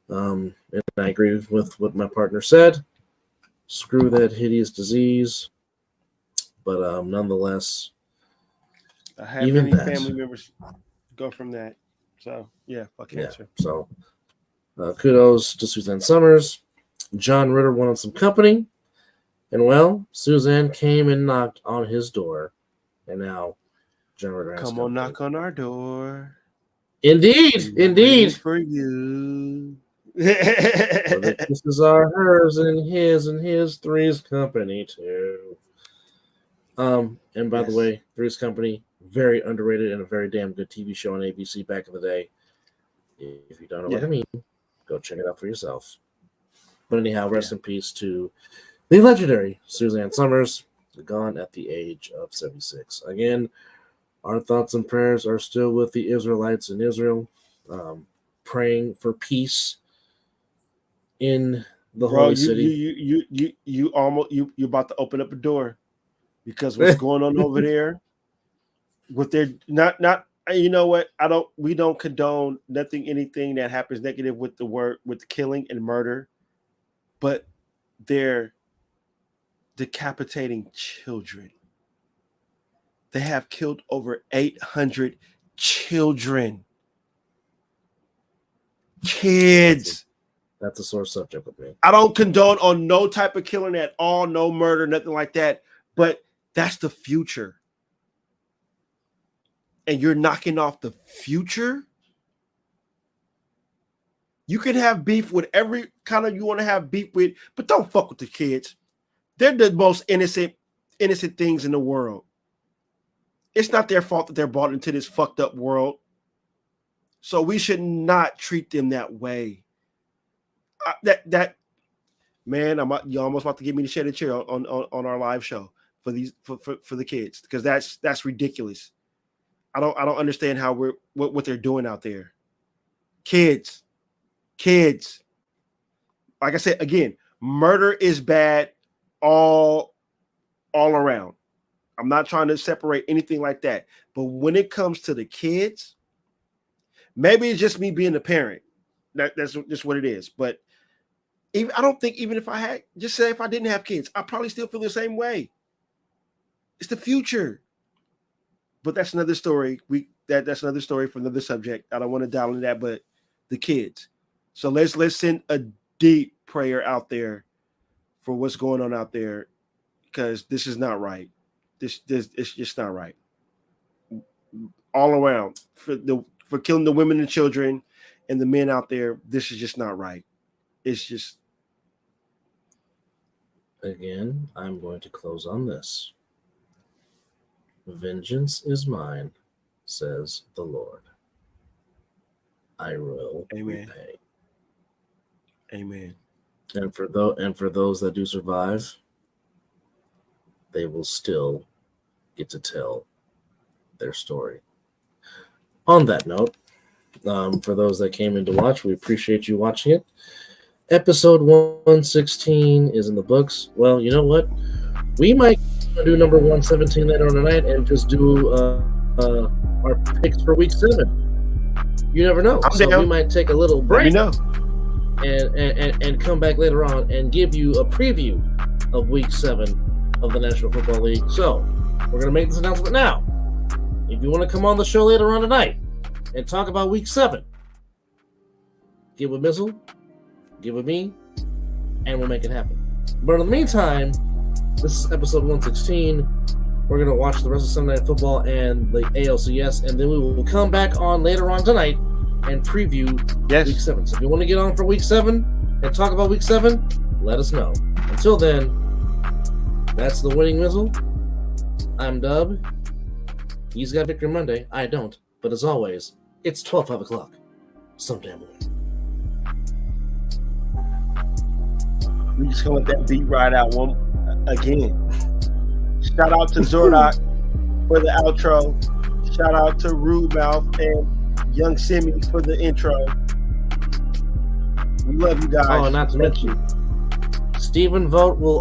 And I agree with what my partner said. Screw that hideous disease. But nonetheless, I have many family members go from that. So, yeah, fuck cancer. Yeah, so kudos to Suzanne Summers. John Ritter wanted some company. And, well, Suzanne came and knocked on his door. And now John Ritter has come on, knock on our door. Indeed. For you. The kisses are hers and his Three's Company too. And by the way, Three's Company, very underrated and a very damn good TV show on ABC back in the day. If you don't know what I mean, go check it out for yourself. But anyhow, rest in peace to the legendary Suzanne Summers, gone at the age of 76. Again, our thoughts and prayers are still with the Israelites in Israel, praying for peace in the holy city. You about to open up a door because what's going on over there with their not you know what, we don't condone anything that happens negative with the killing and murder, but they're decapitating children. They have killed over 800 children. Kids. That's a sore subject with me. I don't condone on no type of killing at all, no murder, nothing like that. But that's the future. And you're knocking off the future? You can have beef with every kind of you want to have beef with, but don't fuck with the kids. They're the most innocent things in the world. It's not their fault that they're brought into this fucked up world. So we should not treat them that way. Man, you're almost about to give me the shaded chair on our live show for the kids, because that's ridiculous. I don't understand how what they're doing out there. Kids. Like I said again, murder is bad all around. I'm not trying to separate anything like that, but when it comes to the kids, maybe it's just me being a parent. That's just what it is. But I don't think even if I didn't have kids, I probably still feel the same way. It's the future. But that's another story. That's another story for another subject. I don't want to dial into that, but the kids. So let's send a deep prayer out there for what's going on out there, because this is not right. This it's just not right. All around for killing the women and children and the men out there, this is just not right. It's just. Again, I'm going to close on this. Vengeance is mine, says the Lord. I will repay. Amen. And for those that do survive, they will still get to tell their story. On that note, for those that came in to watch, we appreciate you watching it. Episode 116 is in the books. Well, you know what? We might do number 117 later on tonight and just do our picks for week 7. You never know. So we might take a little break and come back later on and give you a preview of week 7 of the National Football League. So we're going to make this announcement now. If you want to come on the show later on tonight and talk about week 7, get with Mizzle, get with me, and we'll make it happen. But in the meantime, this is episode 116. We're going to watch the rest of Sunday Night Football and the ALCS, and then we will come back on later on tonight and preview week 7. So if you want to get on for week 7 and talk about week 7, let us know. Until then, that's the winning Mizzle. I'm Dub. He's got Victory Monday. I don't. But as always, it's 5 o'clock. Some damn way. We just gonna let that beat ride out one again. Shout out to Zordak for the outro. Shout out to Rude Mouth and Young Simi for the intro. We love you guys. Oh, and not to mention, Stephen Vogt will